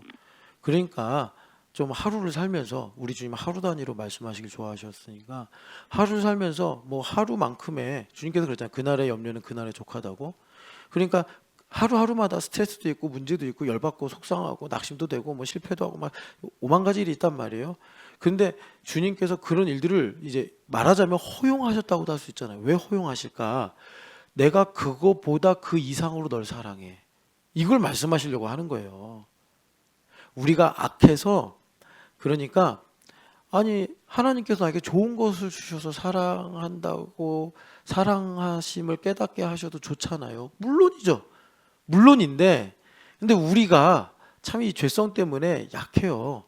그러니까 좀 하루를 살면서 우리 주님 하루 단위로 말씀하시길 좋아하셨으니까 하루를 살면서 뭐 하루만큼의 주님께서 그랬잖아요. 그날의 염려는 그날의 족하다고. 그러니까 하루하루마다 스트레스도 있고 문제도 있고 열받고 속상하고 낙심도 되고 뭐 실패도 하고 막 오만 가지 일이 있단 말이에요. 근데 주님께서 그런 일들을 이제 말하자면 허용하셨다고도 할 수 있잖아요. 왜 허용하실까? 내가 그거보다 그 이상으로 널 사랑해. 이걸 말씀하시려고 하는 거예요. 우리가 악해서 그러니까 아니 하나님께서 나에게 좋은 것을 주셔서 사랑한다고 사랑하심을 깨닫게 하셔도 좋잖아요. 물론이죠. 물론인데 근데 우리가 참 이 죄성 때문에 약해요.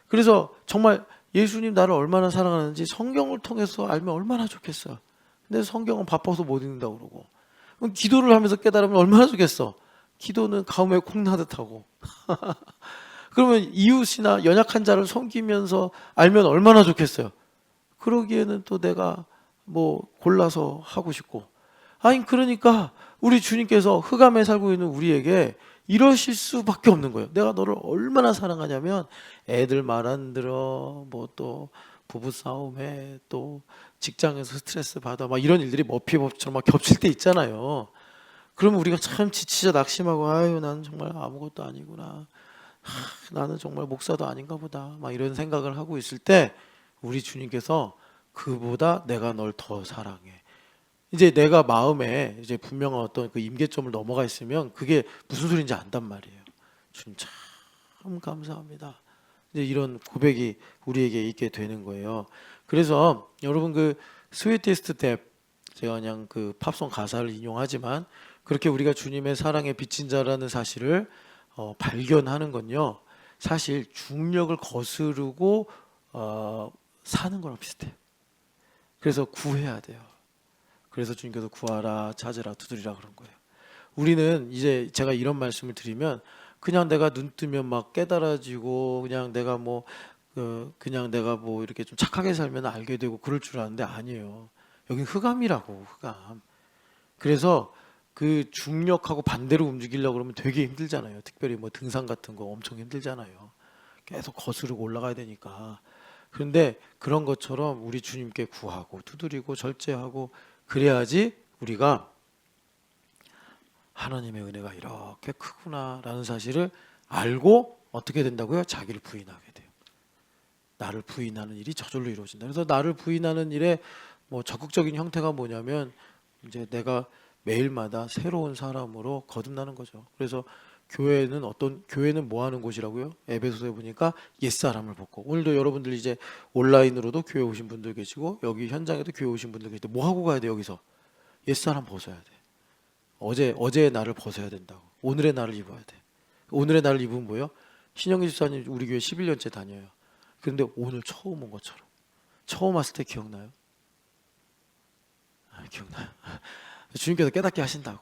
그래서 정말 예수님 나를 얼마나 사랑하는지 성경을 통해서 알면 얼마나 좋겠어요. 근데 성경은 바빠서 못 읽는다고 그러고 그럼 기도를 하면서 깨달으면 얼마나 좋겠어. 기도는 가뭄에 콩나듯 하고 그러면 이웃이나 연약한 자를 섬기면서 알면 얼마나 좋겠어요. 그러기에는 또 내가 뭐 골라서 하고 싶고 아니 그러니까 우리 주님께서 흑암에 살고 있는 우리에게 이러실 수밖에 없는 거예요. 내가 너를 얼마나 사랑하냐면 애들 말 안 들어 뭐 또 부부 싸움에 또 직장에서 스트레스 받아 막 이런 일들이 머피법처럼 막 겹칠 때 있잖아요. 그러면 우리가 참 지치자 낙심하고 아유 나는 정말 아무것도 아니구나. 나는 정말 목사도 아닌가 보다 막 이런 생각을 하고 있을 때 우리 주님께서 그보다 내가 널 더 사랑해. 이제 내가 마음에 이제 분명한 어떤 그 임계점을 넘어가 있으면 그게 무슨 소리인지 안단 말이에요. 주님 참 감사합니다. 이제 이런 고백이 우리에게 있게 되는 거예요. 그래서 여러분 그 스위티스트 뎁 제가 그냥 그 팝송 가사를 인용하지만 그렇게 우리가 주님의 사랑에 빚진 자라는 사실을 발견하는 건요. 사실 중력을 거스르고 사는 거랑 비슷해요. 그래서 구해야 돼요. 그래서 주님께서 구하라, 찾으라, 두드리라 그런 거예요. 우리는 이제 제가 이런 말씀을 드리면 그냥 내가 눈 뜨면 막 깨달아지고 그냥 내가 뭐 그냥 내가 뭐 이렇게 좀 착하게 살면 알게 되고 그럴 줄 아는데 아니에요. 여긴 흑암이라고 흑암. 그래서 그 중력하고 반대로 움직이려고 그러면 되게 힘들잖아요. 특별히 뭐 등산 같은 거 엄청 힘들잖아요. 계속 거스르고 올라가야 되니까. 그런데 그런 것처럼 우리 주님께 구하고 두드리고 절제하고 그래야지 우리가 하나님의 은혜가 이렇게 크구나라는 사실을 알고 어떻게 된다고요? 자기를 부인하게 돼요. 나를 부인하는 일이 저절로 이루어진다. 그래서 나를 부인하는 일의 뭐 적극적인 형태가 뭐냐면 이제 내가 매일마다 새로운 사람으로 거듭나는 거죠. 그래서 교회는 뭐 하는 곳이라고요? 에베소서에 보니까 옛사람을 벗고 오늘도 여러분들 이제 온라인으로도 교회 오신 분들 계시고 여기 현장에도 교회 오신 분들 계시는데 뭐 하고 가야 돼 여기서? 옛사람 벗어야 돼. 어제의 나를 벗어야 된다고. 오늘의 나를 입어야 돼. 오늘의 나를 입으면 뭐예요? 신영기 집사님 우리 교회 11년째 다녀요. 그런데 오늘 처음 온 것처럼. 처음 왔을 때 기억나요? 기억나요? 주님께서 깨닫게 하신다고.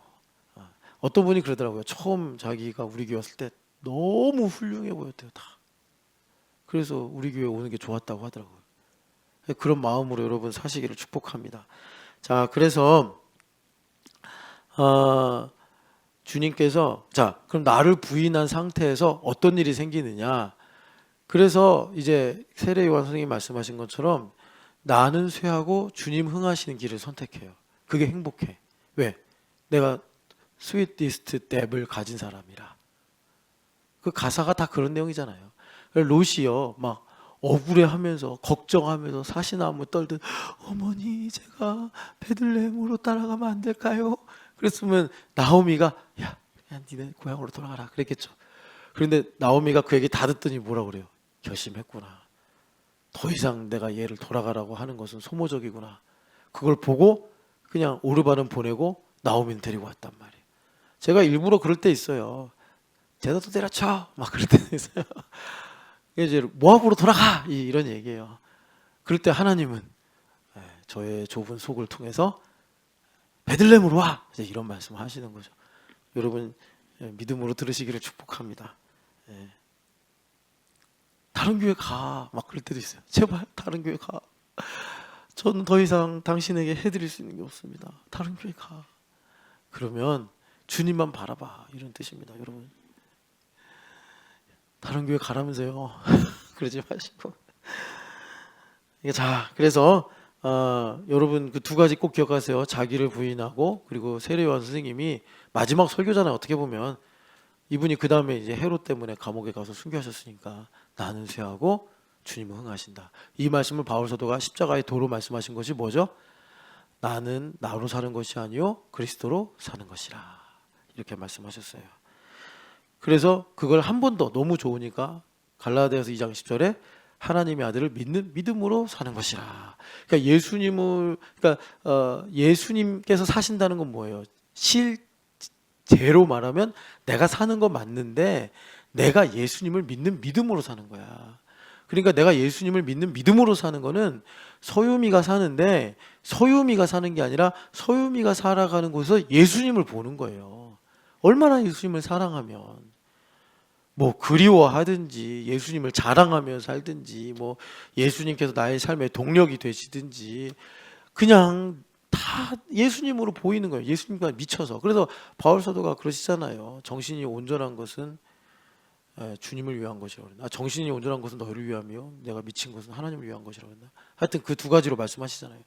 어떤 분이 그러더라고요. 처음 자기가 우리 교회 왔을 때 너무 훌륭해 보였대요. 다. 그래서 우리 교회 오는 게 좋았다고 하더라고요. 그런 마음으로 여러분 사시기를 축복합니다. 자, 그래서 주님께서 자, 그럼 나를 부인한 상태에서 어떤 일이 생기느냐? 그래서 이제 세례 요한 선생님이 말씀하신 것처럼 나는 쇠하고 주님 흥하시는 길을 선택해요. 그게 행복해. 왜? 내가 스위티스트 뎁을 가진 사람이라. 그 가사가 다 그런 내용이잖아요. 롯이요 막 억울해하면서 걱정하면서 사시나무 떨듯 어머니 제가 베들레헴으로 따라가면 안 될까요? 그랬으면 나오미가 야 그냥 니네 고향으로 돌아가라 그랬겠죠. 그런데 나오미가 그 얘기 다 듣더니 뭐라 그래요? 결심했구나. 더 이상 내가 얘를 돌아가라고 하는 것은 소모적이구나. 그걸 보고 그냥 오르반은 보내고 나오미는 데리고 왔단 말이에요. 제가 일부러 그럴 때 있어요. 제자도 때려쳐 막 그럴 때 있어요. 이제 모압으로 돌아가 이런 얘기예요. 그럴 때 하나님은 저의 좁은 속을 통해서 베들레헴으로 와 이제 이런 말씀을 하시는 거죠. 여러분 믿음으로 들으시기를 축복합니다. 다른 교회 가 막 그럴 때도 있어요. 제발 다른 교회 가. 저는 더 이상 당신에게 해드릴 수 있는 게 없습니다. 다른 교회 가. 그러면 주님만 바라봐 이런 뜻입니다. 여러분 다른 교회 가라면서요. 그러지 마시고. 자, 그래서 여러분 그 두 가지 꼭 기억하세요. 자기를 부인하고 그리고 세례요한 선생님이 마지막 설교잖아요. 어떻게 보면 이분이 그 다음에 이제 헤롯 때문에 감옥에 가서 순교하셨으니까 나는 쇠하고 주님은 흥하신다. 이 말씀을 바울 사도가 십자가의 도로 말씀하신 것이 뭐죠? 나는 나로 사는 것이 아니요 그리스도로 사는 것이라 이렇게 말씀하셨어요. 그래서 그걸 한 번 더 너무 좋으니까 갈라디아서 2장 10절에 하나님의 아들을 믿는 믿음으로 사는 것이라. 그러니까 예수님께서 사신다는 건 뭐예요? 실제로 말하면 내가 사는 건 맞는데 내가 예수님을 믿는 믿음으로 사는 거야. 그러니까 내가 예수님을 믿는 믿음으로 사는 거는 서유미가 사는데 서유미가 사는 게 아니라 서유미가 살아가는 곳에서 예수님을 보는 거예요. 얼마나 예수님을 사랑하면 뭐 그리워하든지 예수님을 자랑하며 살든지 뭐 예수님께서 나의 삶의 동력이 되시든지 그냥 다 예수님으로 보이는 거예요. 예수님과 미쳐서. 그래서 바울 사도가 그러시잖아요. 정신이 온전한 것은 주님을 위한 것이라고 그랬나? 정신이 온전한 것은 너희를 위함이요 내가 미친 것은 하나님을 위한 것이라고 했나? 하여튼 그 두 가지로 말씀하시잖아요.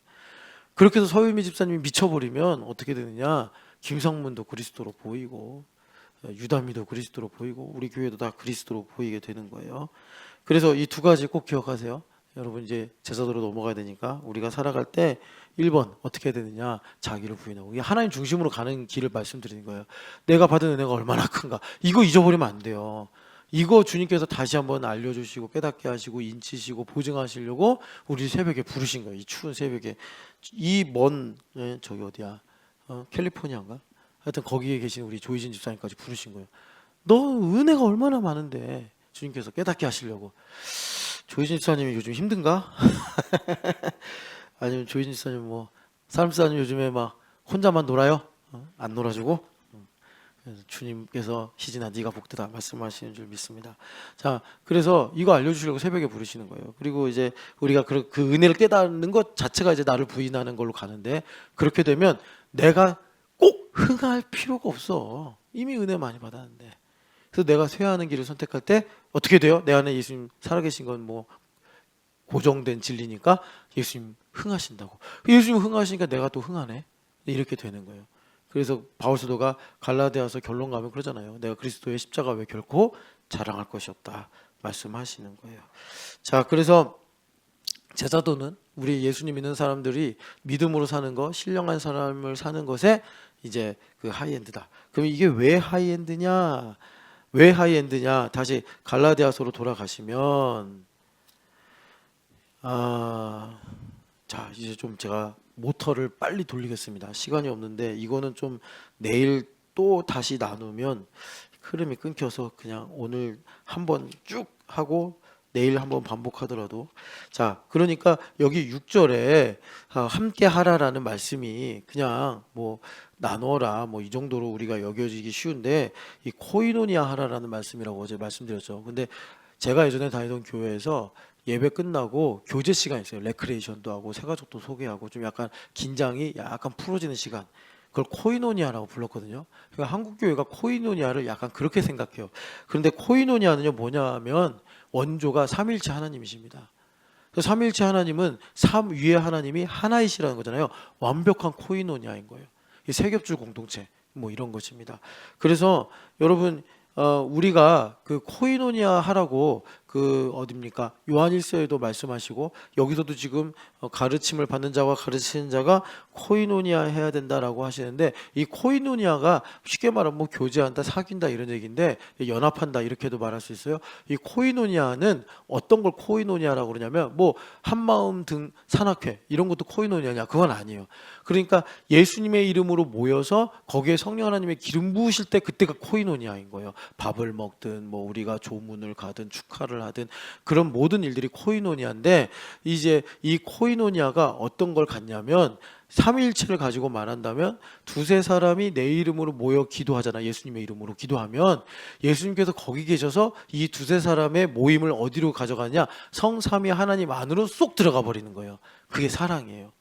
그렇게 해서 서유미 집사님이 미쳐버리면 어떻게 되느냐? 김성문도 그리스도로 보이고 유다미도 그리스도로 보이고 우리 교회도 다 그리스도로 보이게 되는 거예요. 그래서 이 두 가지 꼭 기억하세요. 여러분 이제 제자도로 넘어가야 되니까 우리가 살아갈 때 1번 어떻게 해야 되느냐? 자기를 부인하고 이게 하나님 중심으로 가는 길을 말씀드리는 거예요. 내가 받은 은혜가 얼마나 큰가 이거 잊어버리면 안 돼요. 이거 주님께서 다시 한번 알려주시고 깨닫게 하시고 인치시고 보증하시려고 우리 새벽에 부르신 거예요. 이 추운 새벽에 이 먼 저기 어디야 캘리포니아인가? 하여튼 거기에 계신 우리 조희진 집사님까지 부르신 거예요. 너 은혜가 얼마나 많은데 주님께서 깨닫게 하시려고. 조희진 집사님이 요즘 힘든가? 아니면 조희진 집사님 뭐 사람 집사님 요즘에 막 혼자만 놀아요? 안 놀아주고? 그래서 주님께서 희진아 네가 복되다 말씀하시는 줄 믿습니다. 자, 그래서 이거 알려주시려고 새벽에 부르시는 거예요. 그리고 이제 우리가 그 은혜를 깨닫는 것 자체가 이제 나를 부인하는 걸로 가는데 그렇게 되면 내가 꼭 흥할 필요가 없어. 이미 은혜 많이 받았는데. 그래서 내가 쇠하는 길을 선택할 때 어떻게 돼요? 내 안에 예수님 살아계신 건 뭐 고정된 진리니까 예수님 흥하신다고. 예수님 흥하시니까 내가 또 흥하네. 이렇게 되는 거예요. 그래서 바울 사도가 갈라디아서 결론 가면 그러잖아요. 내가 그리스도의 십자가 외 결코 자랑할 것이 없다 말씀하시는 거예요. 자, 그래서 제자도는 우리 예수님 믿는 사람들이 믿음으로 사는 거, 신령한 삶을 사는 것에 이제 그 하이엔드다. 그럼 이게 왜 하이엔드냐? 왜 하이엔드냐? 다시 갈라디아서로 돌아가시면 자, 이제 좀 제가 모터를 빨리 돌리겠습니다. 시간이 없는데 이거는 좀 내일 또 다시 나누면 흐름이 끊겨서 그냥 오늘 한번 쭉 하고 내일 한번 반복하더라도 자, 그러니까 여기 6절에 함께 하라라는 말씀이 그냥 뭐 나눠라 뭐 이 정도로 우리가 여겨지기 쉬운데 이 코이노니아 하라라는 말씀이라고 어제 말씀드렸죠. 근데 제가 예전에 다니던 교회에서 예배 끝나고 교제 시간 있어요. 레크레이션도 하고 새가족도 소개하고 좀 약간 긴장이 약간 풀어지는 시간. 그걸 코이노니아라고 불렀거든요. 그러니까 한국 교회가 코이노니아를 약간 그렇게 생각해요. 그런데 코이노니아는요 뭐냐면 원조가 삼위일체 하나님이십니다. 그래서 삼위일체 하나님은 삼 위의 하나님이 하나이시라는 거잖아요. 완벽한 코이노니아인 거예요. 이 세겹줄 공동체 뭐 이런 것입니다. 그래서 여러분 우리가 그 코이노니아 하라고 그 어딥니까? 요한일서에도 말씀하시고 여기서도 지금 가르침을 받는 자와 가르치는 자가 코이노니아 해야 된다라고 하시는데, 이 코이노니아가 쉽게 말하면 뭐 교제한다, 사귄다 이런 얘기인데, 연합한다 이렇게도 말할 수 있어요. 이 코이노니아는 어떤 걸 코이노니아라고 그러냐면 뭐 한마음 등 산악회 이런 것도 코이노니아냐? 그건 아니에요. 그러니까 예수님의 이름으로 모여서 거기에 성령 하나님의 기름 부으실 때 그때가 코이노니아인 거예요. 밥을 먹든 뭐 우리가 조문을 가든 축하를 하든 그런 모든 일들이 코이노니아인데, 이제 이 코이노니아가 어떤 걸 갖냐면 삼위일체를 가지고 말한다면 두세 사람이 내 이름으로 모여 기도하잖아. 예수님의 이름으로 기도하면 예수님께서 거기 계셔서 이 두세 사람의 모임을 어디로 가져가냐? 성삼위 하나님 안으로 쏙 들어가 버리는 거예요. 그게 사랑이에요.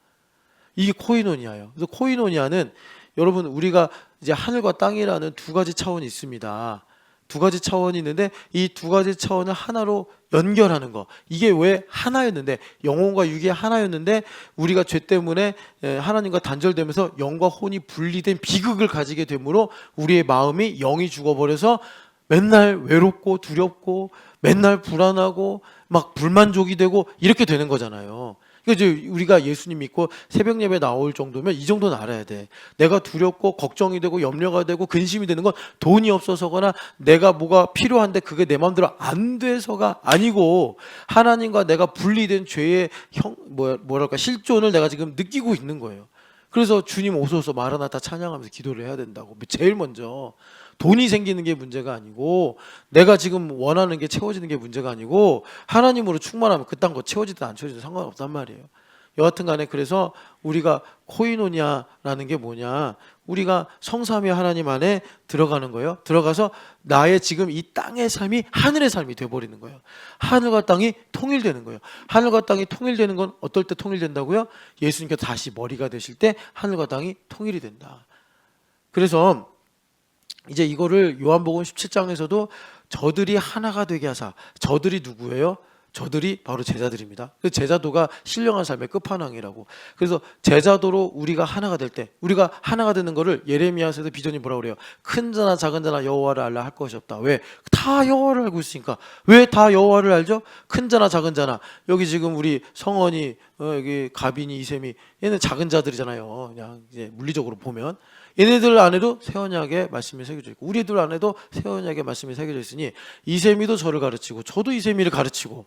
이게 코이노니아예요. 그래서 코이노니아는 여러분, 우리가 이제 하늘과 땅이라는 두 가지 차원이 있습니다. 두 가지 차원이 있는데 이 두 가지 차원을 하나로 연결하는 거, 이게 왜 하나였는데, 영혼과 육이 하나였는데 우리가 죄 때문에 하나님과 단절되면서 영과 혼이 분리된 비극을 가지게 되므로 우리의 마음이 영이 죽어버려서 맨날 외롭고 두렵고 맨날 불안하고 막 불만족이 되고 이렇게 되는 거잖아요. 그러니까 이제 우리가 예수님 믿고 새벽 예배 나올 정도면 이 정도는 알아야 돼. 내가 두렵고 걱정이 되고 염려가 되고 근심이 되는 건 돈이 없어서거나 내가 뭐가 필요한데 그게 내 마음대로 안 돼서가 아니고, 하나님과 내가 분리된 죄의 뭐랄까 실존을 내가 지금 느끼고 있는 거예요. 그래서 주님 오소서 마라나타 찬양하면서 기도를 해야 된다고. 제일 먼저 돈이 생기는 게 문제가 아니고, 내가 지금 원하는 게 채워지는 게 문제가 아니고, 하나님으로 충만하면 그딴 거 채워지든 안 채워지든 상관없단 말이에요. 여하튼 간에 그래서 우리가 코이노니아라는 게 뭐냐, 우리가 성삼위 하나님 안에 들어가는 거예요. 들어가서 나의 지금 이 땅의 삶이 하늘의 삶이 돼버리는 거예요. 하늘과 땅이 통일되는 거예요. 하늘과 땅이 통일되는 건 어떨 때 통일된다고요? 예수님께서 다시 머리가 되실 때 하늘과 땅이 통일이 된다. 그래서 이제 이거를 요한복음 17장에서도 저들이 하나가 되게 하사, 저들이 누구예요? 저들이 바로 제자들입니다. 그 제자도가 신령한 삶의 끝판왕이라고. 그래서 제자도로 우리가 하나가 될 때, 우리가 하나가 되는 거를 예레미야서에서 비전이 뭐라고 그래요? 큰 자나 작은 자나 여호와를 알라 할 것이 없다. 왜? 다 여호와를 알고 있으니까. 왜 다 여호와를 알죠? 큰 자나 작은 자나. 여기 지금 우리 성원이, 여기 가빈이, 이셈이, 얘는 작은 자들이잖아요. 그냥 이제 물리적으로 보면. 얘네들 안에도 새 언약의 말씀이 새겨져 있고, 우리들 안에도 새 언약의 말씀이 새겨져 있으니 이셈이도 저를 가르치고 저도 이셈이를 가르치고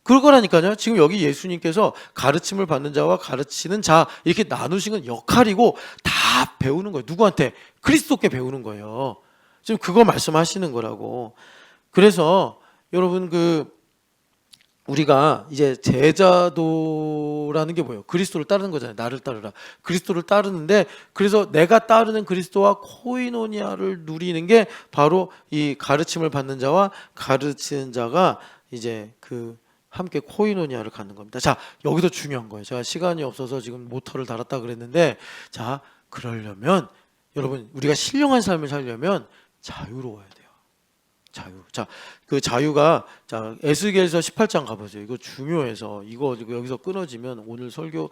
그럴 거라니까요. 지금 여기 예수님께서 가르침을 받는 자와 가르치는 자 이렇게 나누신 건 역할이고 다 배우는 거예요. 누구한테? 그리스도께 배우는 거예요. 지금 그거 말씀하시는 거라고. 그래서 여러분, 우리가 이제 제자도라는 게 뭐예요? 그리스도를 따르는 거잖아요. 나를 따르라. 그리스도를 따르는데, 그래서 내가 따르는 그리스도와 코이노니아를 누리는 게 바로 이 가르침을 받는 자와 가르치는 자가 이제 함께 코이노니아를 갖는 겁니다. 자, 여기서 중요한 거예요. 제가 시간이 없어서 지금 모터를 달았다 그랬는데, 자, 그러려면 여러분, 우리가 신령한 삶을 살려면 자유로워야 돼요. 자유. 자, 그 자유가, 자, 에스겔서 18장 가보세요. 이거 중요해서, 이거 여기서 끊어지면 오늘 설교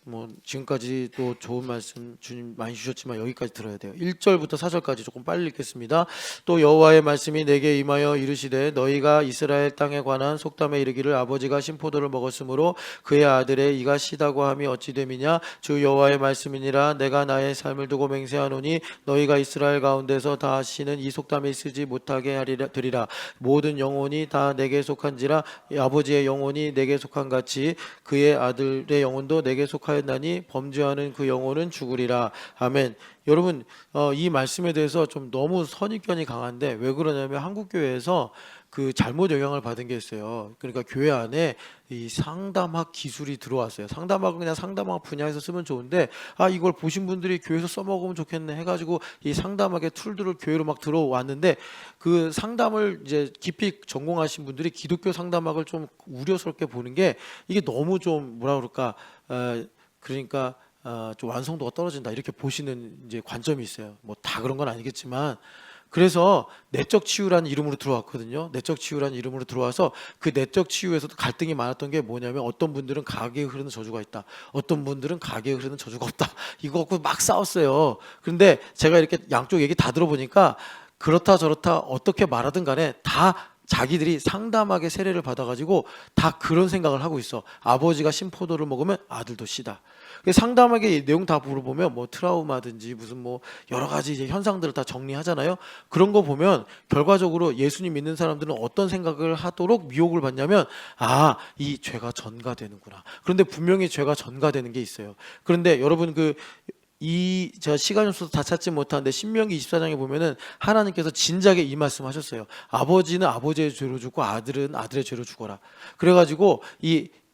뭐 지금까지 또 좋은 말씀 주님 많이 주셨지만 여기까지 들어야 돼요. 1절부터 4절까지 조금 빨리 읽겠습니다. 또 여호와의 말씀이 내게 임하여 이르시되, 너희가 이스라엘 땅에 관한 속담에 이르기를 아버지가 신포도를 먹었으므로 그의 아들의 이가 시다고 함이 어찌 됨이냐. 주 여호와의 말씀이니라. 내가 나의 삶을 두고 맹세하노니 너희가 이스라엘 가운데서 다시는 이 속담에 쓰지 못하게 되리라. 모든 영혼이 다 내게 속한지라. 아버지의 영혼이 내게 속한 같이 그의 아들의 영혼도 내게 속하였나니 범죄하는 그 영혼은 죽으리라. 아멘. 여러분, 이 말씀에 대해서 좀 너무 선입견이 강한데, 왜 그러냐면 한국교회에서 잘못 영향을 받은 게 있어요. 그러니까 교회 안에 이 상담학 기술이 들어왔어요. 상담학은 그냥 상담학 분야에서 쓰면 좋은데, 이걸 보신 분들이 교회에서 써먹으면 좋겠네 해가지고 이 상담학의 툴들을 교회로 막 들어왔는데, 그 상담을 이제 깊이 전공하신 분들이 기독교 상담학을 좀 우려스럽게 보는 게, 이게 너무 좀 뭐라 그럴까, 그러니까 좀 완성도가 떨어진다 이렇게 보시는 이제 관점이 있어요. 뭐 다 그런 건 아니겠지만, 그래서 내적 치유라는 이름으로 들어왔거든요. 내적 치유라는 이름으로 들어와서 그 내적 치유에서도 갈등이 많았던 게 뭐냐면, 어떤 분들은 가게에 흐르는 저주가 있다, 어떤 분들은 가게에 흐르는 저주가 없다, 이거 갖고 막 싸웠어요. 그런데 제가 이렇게 양쪽 얘기 다 들어보니까 그렇다 저렇다 어떻게 말하든 간에 다 자기들이 상담하게 세례를 받아가지고 다 그런 생각을 하고 있어. 아버지가 신포도를 먹으면 아들도 씨다. 상담하게 내용 다 물어보면 뭐 트라우마든지 무슨 뭐 여러 가지 이제 현상들을 다 정리하잖아요. 그런 거 보면 결과적으로 예수님 믿는 사람들은 어떤 생각을 하도록 미혹을 받냐면, 아, 이 죄가 전가되는구나. 그런데 분명히 죄가 전가되는 게 있어요. 그런데 여러분 제가 시간이 없어서 다 찾지 못하는데 신명기 24장에 보면은 하나님께서 진작에 이 말씀하셨어요. 아버지는 아버지의 죄로 죽고 아들은 아들의 죄로 죽어라. 그래가지고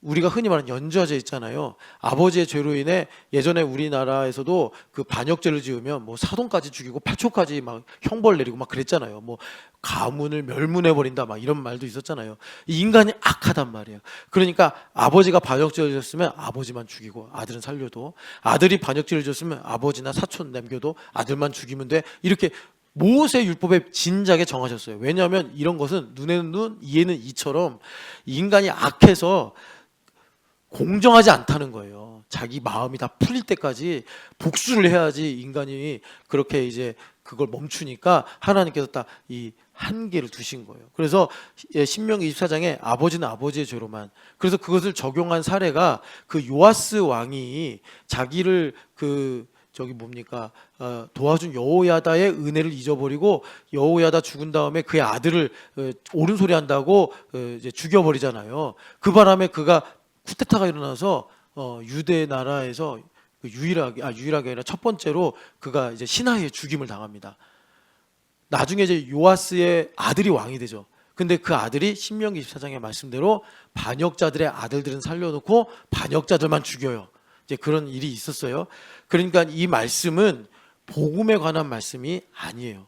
우리가 흔히 말하는 연좌제 있잖아요. 아버지의 죄로 인해 예전에 우리나라에서도 그 반역죄를 지으면 뭐 사돈까지 죽이고 8초까지 막 형벌 내리고 막 그랬잖아요. 뭐 가문을 멸문해 버린다 막 이런 말도 있었잖아요. 이 인간이 악하단 말이에요. 그러니까 아버지가 반역죄를 지었으면 아버지만 죽이고 아들은 살려도, 아들이 반역죄를 지었으면 아버지나 사촌 남겨도 아들만 죽이면 돼. 이렇게 모세 율법에 진작에 정하셨어요. 왜냐하면 이런 것은 눈에는 눈, 이에는 이처럼 인간이 악해서 공정하지 않다는 거예요. 자기 마음이 다 풀릴 때까지 복수를 해야지 인간이 그렇게 이제 그걸 멈추니까 하나님께서 딱 이 한계를 두신 거예요. 그래서 신명기 24장에 아버지는 아버지의 죄로만, 그래서 그것을 적용한 사례가 그 요아스 왕이 자기를 도와준 여호야다의 은혜를 잊어버리고 여호야다 죽은 다음에 그의 아들을 옳은 소리 한다고 이제 죽여버리잖아요. 그 바람에 그가 쿠데타가 일어나서 유대 나라에서 유일하게 아니라 첫 번째로 그가 이제 신하의 죽임을 당합니다. 나중에 이제 요아스의 아들이 왕이 되죠. 근데 그 아들이 신명기 24장의 말씀대로 반역자들의 아들들은 살려놓고 반역자들만 죽여요. 이제 그런 일이 있었어요. 그러니까 이 말씀은 복음에 관한 말씀이 아니에요.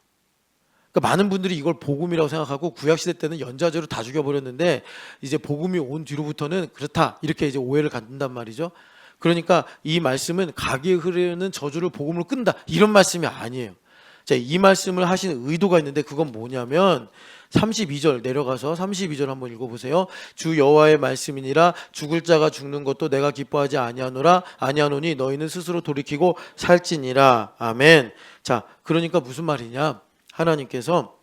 그러니까 많은 분들이 이걸 복음이라고 생각하고 구약시대 때는 연좌제로 다 죽여버렸는데 이제 복음이 온 뒤로부터는 그렇다 이렇게 이제 오해를 갖는단 말이죠. 그러니까 이 말씀은 가게에 흐르는 저주를 복음으로 끈다 이런 말씀이 아니에요. 자, 이 말씀을 하신 의도가 있는데 그건 뭐냐면 32절 내려가서 32절 한번 읽어보세요. 주 여호와의 말씀이니라 죽을 자가 죽는 것도 내가 기뻐하지 아니하노니 너희는 스스로 돌이키고 살지니라. 아멘. 자, 그러니까 무슨 말이냐, 하나님께서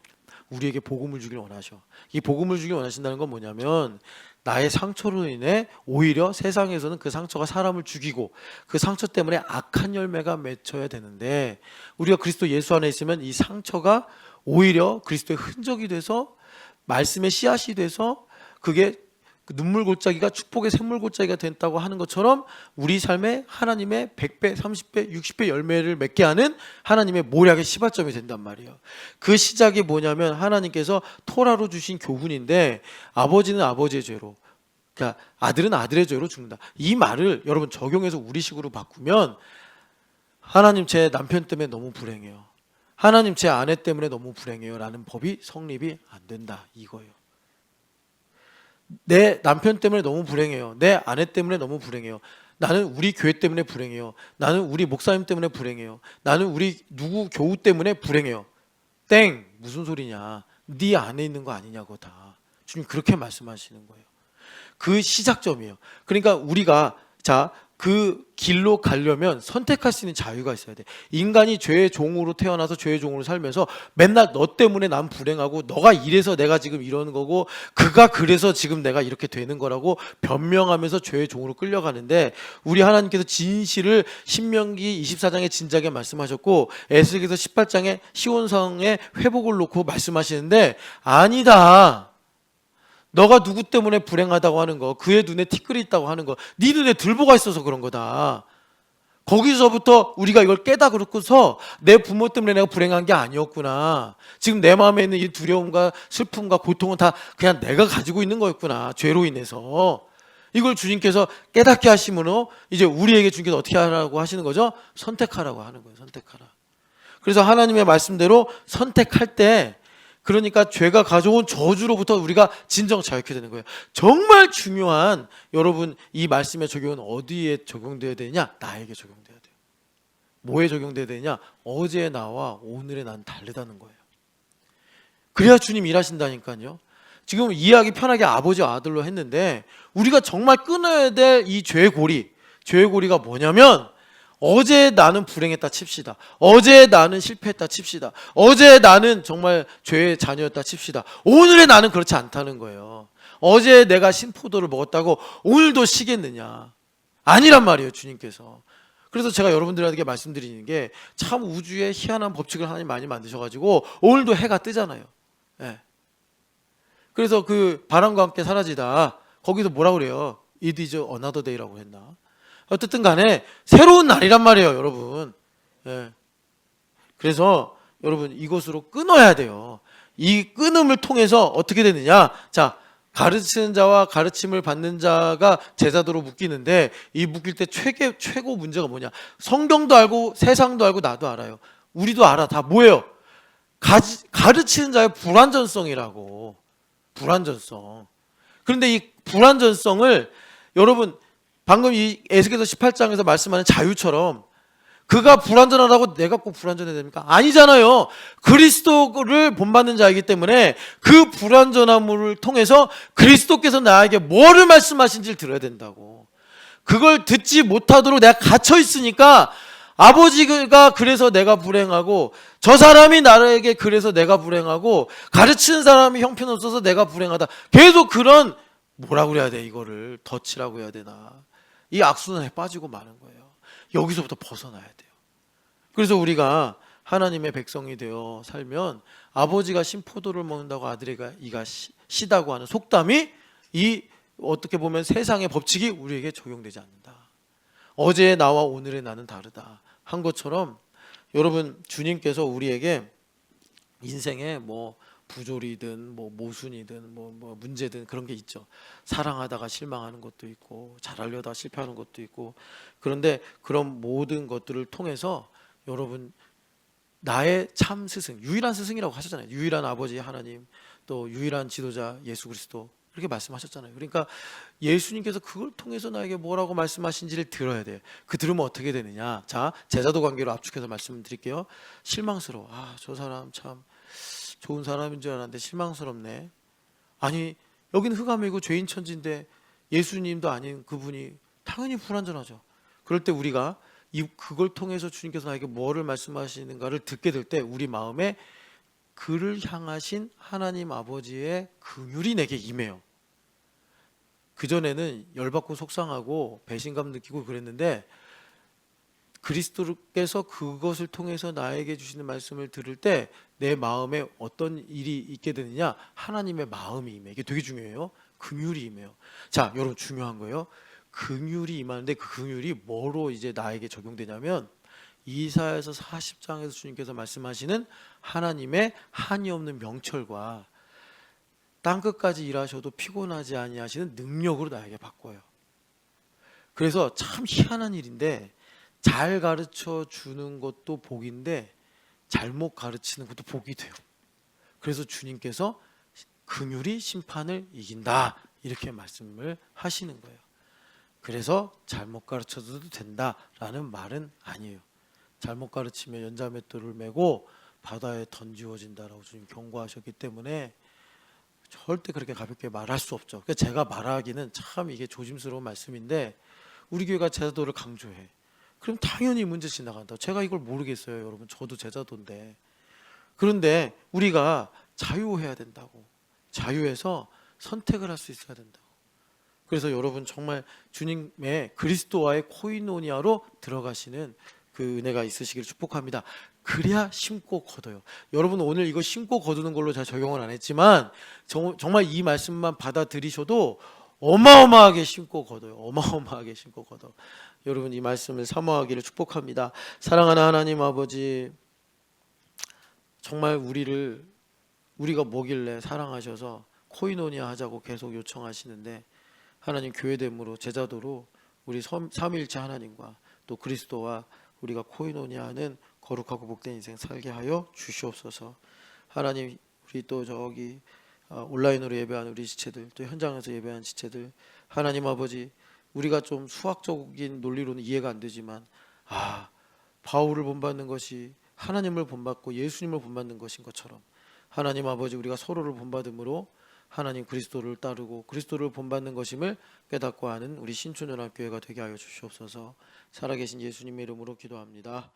우리에게 복음을 주길 원하셔. 이 복음을 주길 원하신다는 건 뭐냐면 나의 상처로 인해 오히려 세상에서는 그 상처가 사람을 죽이고 그 상처 때문에 악한 열매가 맺혀야 되는데 우리가 그리스도 예수 안에 있으면 이 상처가 오히려 그리스도의 흔적이 돼서 말씀의 씨앗이 돼서 그게 눈물 골짜기가 축복의 샘물 골짜기가 됐다고 하는 것처럼 우리 삶에 하나님의 100배, 30배, 60배 열매를 맺게 하는 하나님의 모략의 시발점이 된단 말이에요. 그 시작이 뭐냐면 하나님께서 토라로 주신 교훈인데 아버지는 아버지의 죄로, 그러니까 아들은 아들의 죄로 죽는다. 이 말을 여러분 적용해서 우리식으로 바꾸면 하나님 제 남편 때문에 너무 불행해요. 하나님 제 아내 때문에 너무 불행해요 라는 법이 성립이 안 된다 이거예요. 내 남편 때문에 너무 불행해요. 내 아내 때문에 너무 불행해요. 나는 우리 교회 때문에 불행해요. 나는 우리 목사님 때문에 불행해요. 나는 우리 누구 교우 때문에 불행해요. 땡! 무슨 소리냐. 네 안에 있는 거 아니냐고 다. 주님 그렇게 말씀하시는 거예요. 그 시작점이에요. 그러니까 우리가 그 길로 가려면 선택할 수 있는 자유가 있어야 돼. 인간이 죄의 종으로 태어나서 죄의 종으로 살면서 맨날 너 때문에 난 불행하고 너가 이래서 내가 지금 이러는 거고 그가 그래서 지금 내가 이렇게 되는 거라고 변명하면서 죄의 종으로 끌려가는데 우리 하나님께서 진실을 신명기 24장에 진작에 말씀하셨고 에스겔서 18장에 시온성의 회복을 놓고 말씀하시는데 아니다. 너가 누구 때문에 불행하다고 하는 거, 그의 눈에 티끌이 있다고 하는 거, 네 눈에 들보가 있어서 그런 거다. 거기서부터 우리가 이걸 깨닫고서 내 부모 때문에 내가 불행한 게 아니었구나. 지금 내 마음에 있는 이 두려움과 슬픔과 고통은 다 그냥 내가 가지고 있는 거였구나. 죄로 인해서. 이걸 주님께서 깨닫게 하시므로 이제 우리에게 주님께서 어떻게 하라고 하시는 거죠? 선택하라고 하는 거예요. 선택하라. 그래서 하나님의 말씀대로 선택할 때 그러니까 죄가 가져온 저주로부터 우리가 진정 자유케 되는 거예요. 정말 중요한 여러분 이 말씀의 적용은 어디에 적용돼야 되냐? 나에게 적용돼야 돼요. 뭐에 적용돼야 되냐? 어제의 나와 오늘의 난 다르다는 거예요. 그래야 주님 일하신다니까요. 지금 이해하기 편하게 아버지와 아들로 했는데 우리가 정말 끊어야 될 이 죄의 고리가 뭐냐면 어제 나는 불행했다 칩시다. 어제 나는 실패했다 칩시다. 어제 나는 정말 죄의 자녀였다 칩시다. 오늘의 나는 그렇지 않다는 거예요. 어제 내가 신포도를 먹었다고 오늘도 쉬겠느냐? 아니란 말이에요, 주님께서. 그래서 제가 여러분들에게 말씀드리는 게 참 우주에 희한한 법칙을 하나님 많이 만드셔가지고 오늘도 해가 뜨잖아요. 예. 그래서 그 바람과 함께 사라지다 거기도 뭐라 그래요? It is another day라고 했나? 어쨌든 간에 새로운 날이란 말이에요, 여러분. 예. 그래서 여러분 이것으로 끊어야 돼요. 이 끊음을 통해서 어떻게 되느냐? 자, 가르치는 자와 가르침을 받는 자가 제자도로 묶이는데 이 묶일 때 최고 문제가 뭐냐? 성경도 알고 세상도 알고 나도 알아요. 우리도 알아. 다 뭐예요? 가르치는 자의 불완전성이라고. 불완전성. 그런데 이 불완전성을 여러분 방금 이 에스겔서 18장에서 말씀하는 자유처럼 그가 불완전하다고 내가 꼭 불완전해야 됩니까? 아니잖아요. 그리스도를 본받는 자이기 때문에 그 불완전함을 통해서 그리스도께서 나에게 뭐를 말씀하신지를 들어야 된다고. 그걸 듣지 못하도록 내가 갇혀 있으니까 아버지가 그래서 내가 불행하고 저 사람이 나에게 그래서 내가 불행하고 가르치는 사람이 형편없어서 내가 불행하다. 계속 그런 뭐라고 그래야 돼, 이거를 덫이라고 해야 되나, 이 악순환에 빠지고 마는 거예요. 여기서부터 벗어나야 돼요. 그래서 우리가 하나님의 백성이 되어 살면 아버지가 신포도를 먹는다고 아들이가 이가 시다고 하는 속담이 이 어떻게 보면 세상의 법칙이 우리에게 적용되지 않는다. 어제의 나와 오늘의 나는 다르다 한 것처럼 여러분 주님께서 우리에게 인생에 뭐 부조리든 뭐 모순이든 뭐 문제든 그런 게 있죠. 사랑하다가 실망하는 것도 있고 잘하려다 실패하는 것도 있고, 그런데 그런 모든 것들을 통해서 여러분 나의 참 스승, 유일한 스승이라고 하셨잖아요. 유일한 아버지 하나님, 또 유일한 지도자 예수 그리스도, 그렇게 말씀하셨잖아요. 그러니까 예수님께서 그걸 통해서 나에게 뭐라고 말씀하신지를 들어야 돼요. 그 들으면 어떻게 되느냐? 자, 제자도 관계로 압축해서 말씀드릴게요. 실망스러워. 아, 저 사람 참 좋은 사람인 줄 알았는데 실망스럽네. 아니, 여기는 흑암이고 죄인 천지인데 예수님도 아닌 그분이 당연히 불완전하죠. 그럴 때 우리가 그걸 통해서 주님께서 나에게 뭐를 말씀하시는가를 듣게 될 때 우리 마음에 그를 향하신 하나님 아버지의 긍휼이 내게 임해요. 그전에는 열받고 속상하고 배신감 느끼고 그랬는데 그리스도께서 그것을 통해서 나에게 주시는 말씀을 들을 때 내 마음에 어떤 일이 있게 되느냐? 하나님의 마음이 임해. 이게 되게 중요해요. 긍휼이 임해요. 자, 여러분 중요한 거예요. 긍휼이 임하는데 그 긍휼이 뭐로 이제 나에게 적용되냐면 이사야서 40장에서 주님께서 말씀하시는 하나님의 한이 없는 명철과 땅끝까지 일하셔도 피곤하지 아니하시는 능력으로 나에게 바꿔요. 그래서 참 희한한 일인데 잘 가르쳐 주는 것도 복인데 잘못 가르치는 것도 복이 돼요. 그래서 주님께서 긍휼이 심판을 이긴다 이렇게 말씀을 하시는 거예요. 그래서 잘못 가르쳐도 된다라는 말은 아니에요. 잘못 가르치면 연자맷돌을 메고 바다에 던지워진다라고 주님 경고하셨기 때문에 절대 그렇게 가볍게 말할 수 없죠. 그러니까 제가 말하기는 참 이게 조심스러운 말씀인데 우리 교회가 제자도를 강조해. 그럼 당연히 문제 지나간다. 제가 이걸 모르겠어요, 여러분. 저도 제자도인데. 그런데 우리가 자유해야 된다고. 자유해서 선택을 할 수 있어야 된다고. 그래서 여러분 정말 주님의 그리스도와의 코이노니아로 들어가시는 그 은혜가 있으시기를 축복합니다. 그래야 심고 거둬요. 여러분 오늘 이거 심고 거두는 걸로 제가 적용을 안 했지만 정말 이 말씀만 받아들이셔도 어마어마하게 심고 거둬요. 어마어마하게 심고 거둬. 여러분 이 말씀을 사모하기를 축복합니다. 사랑하는 하나님 아버지, 정말 우리가 뭐길래 사랑하셔서 코이노니아 하자고 계속 요청하시는데 하나님 교회됨으로 제자도로 우리 삼위일체 하나님과 또 그리스도와 우리가 코이노니아하는 거룩하고 복된 인생 살게 하여 주시옵소서. 하나님 우리 또 저기 온라인으로 예배하는 우리 지체들, 또 현장에서 예배하는 지체들, 하나님 아버지, 우리가 좀 수학적인 논리로는 이해가 안 되지만 바울을 본받는 것이 하나님을 본받고 예수님을 본받는 것인 것처럼 하나님 아버지 우리가 서로를 본받음으로 하나님 그리스도를 따르고 그리스도를 본받는 것임을 깨닫고 하는 우리 신촌연합교회가 되게 하여 주시옵소서. 살아계신 예수님의 이름으로 기도합니다.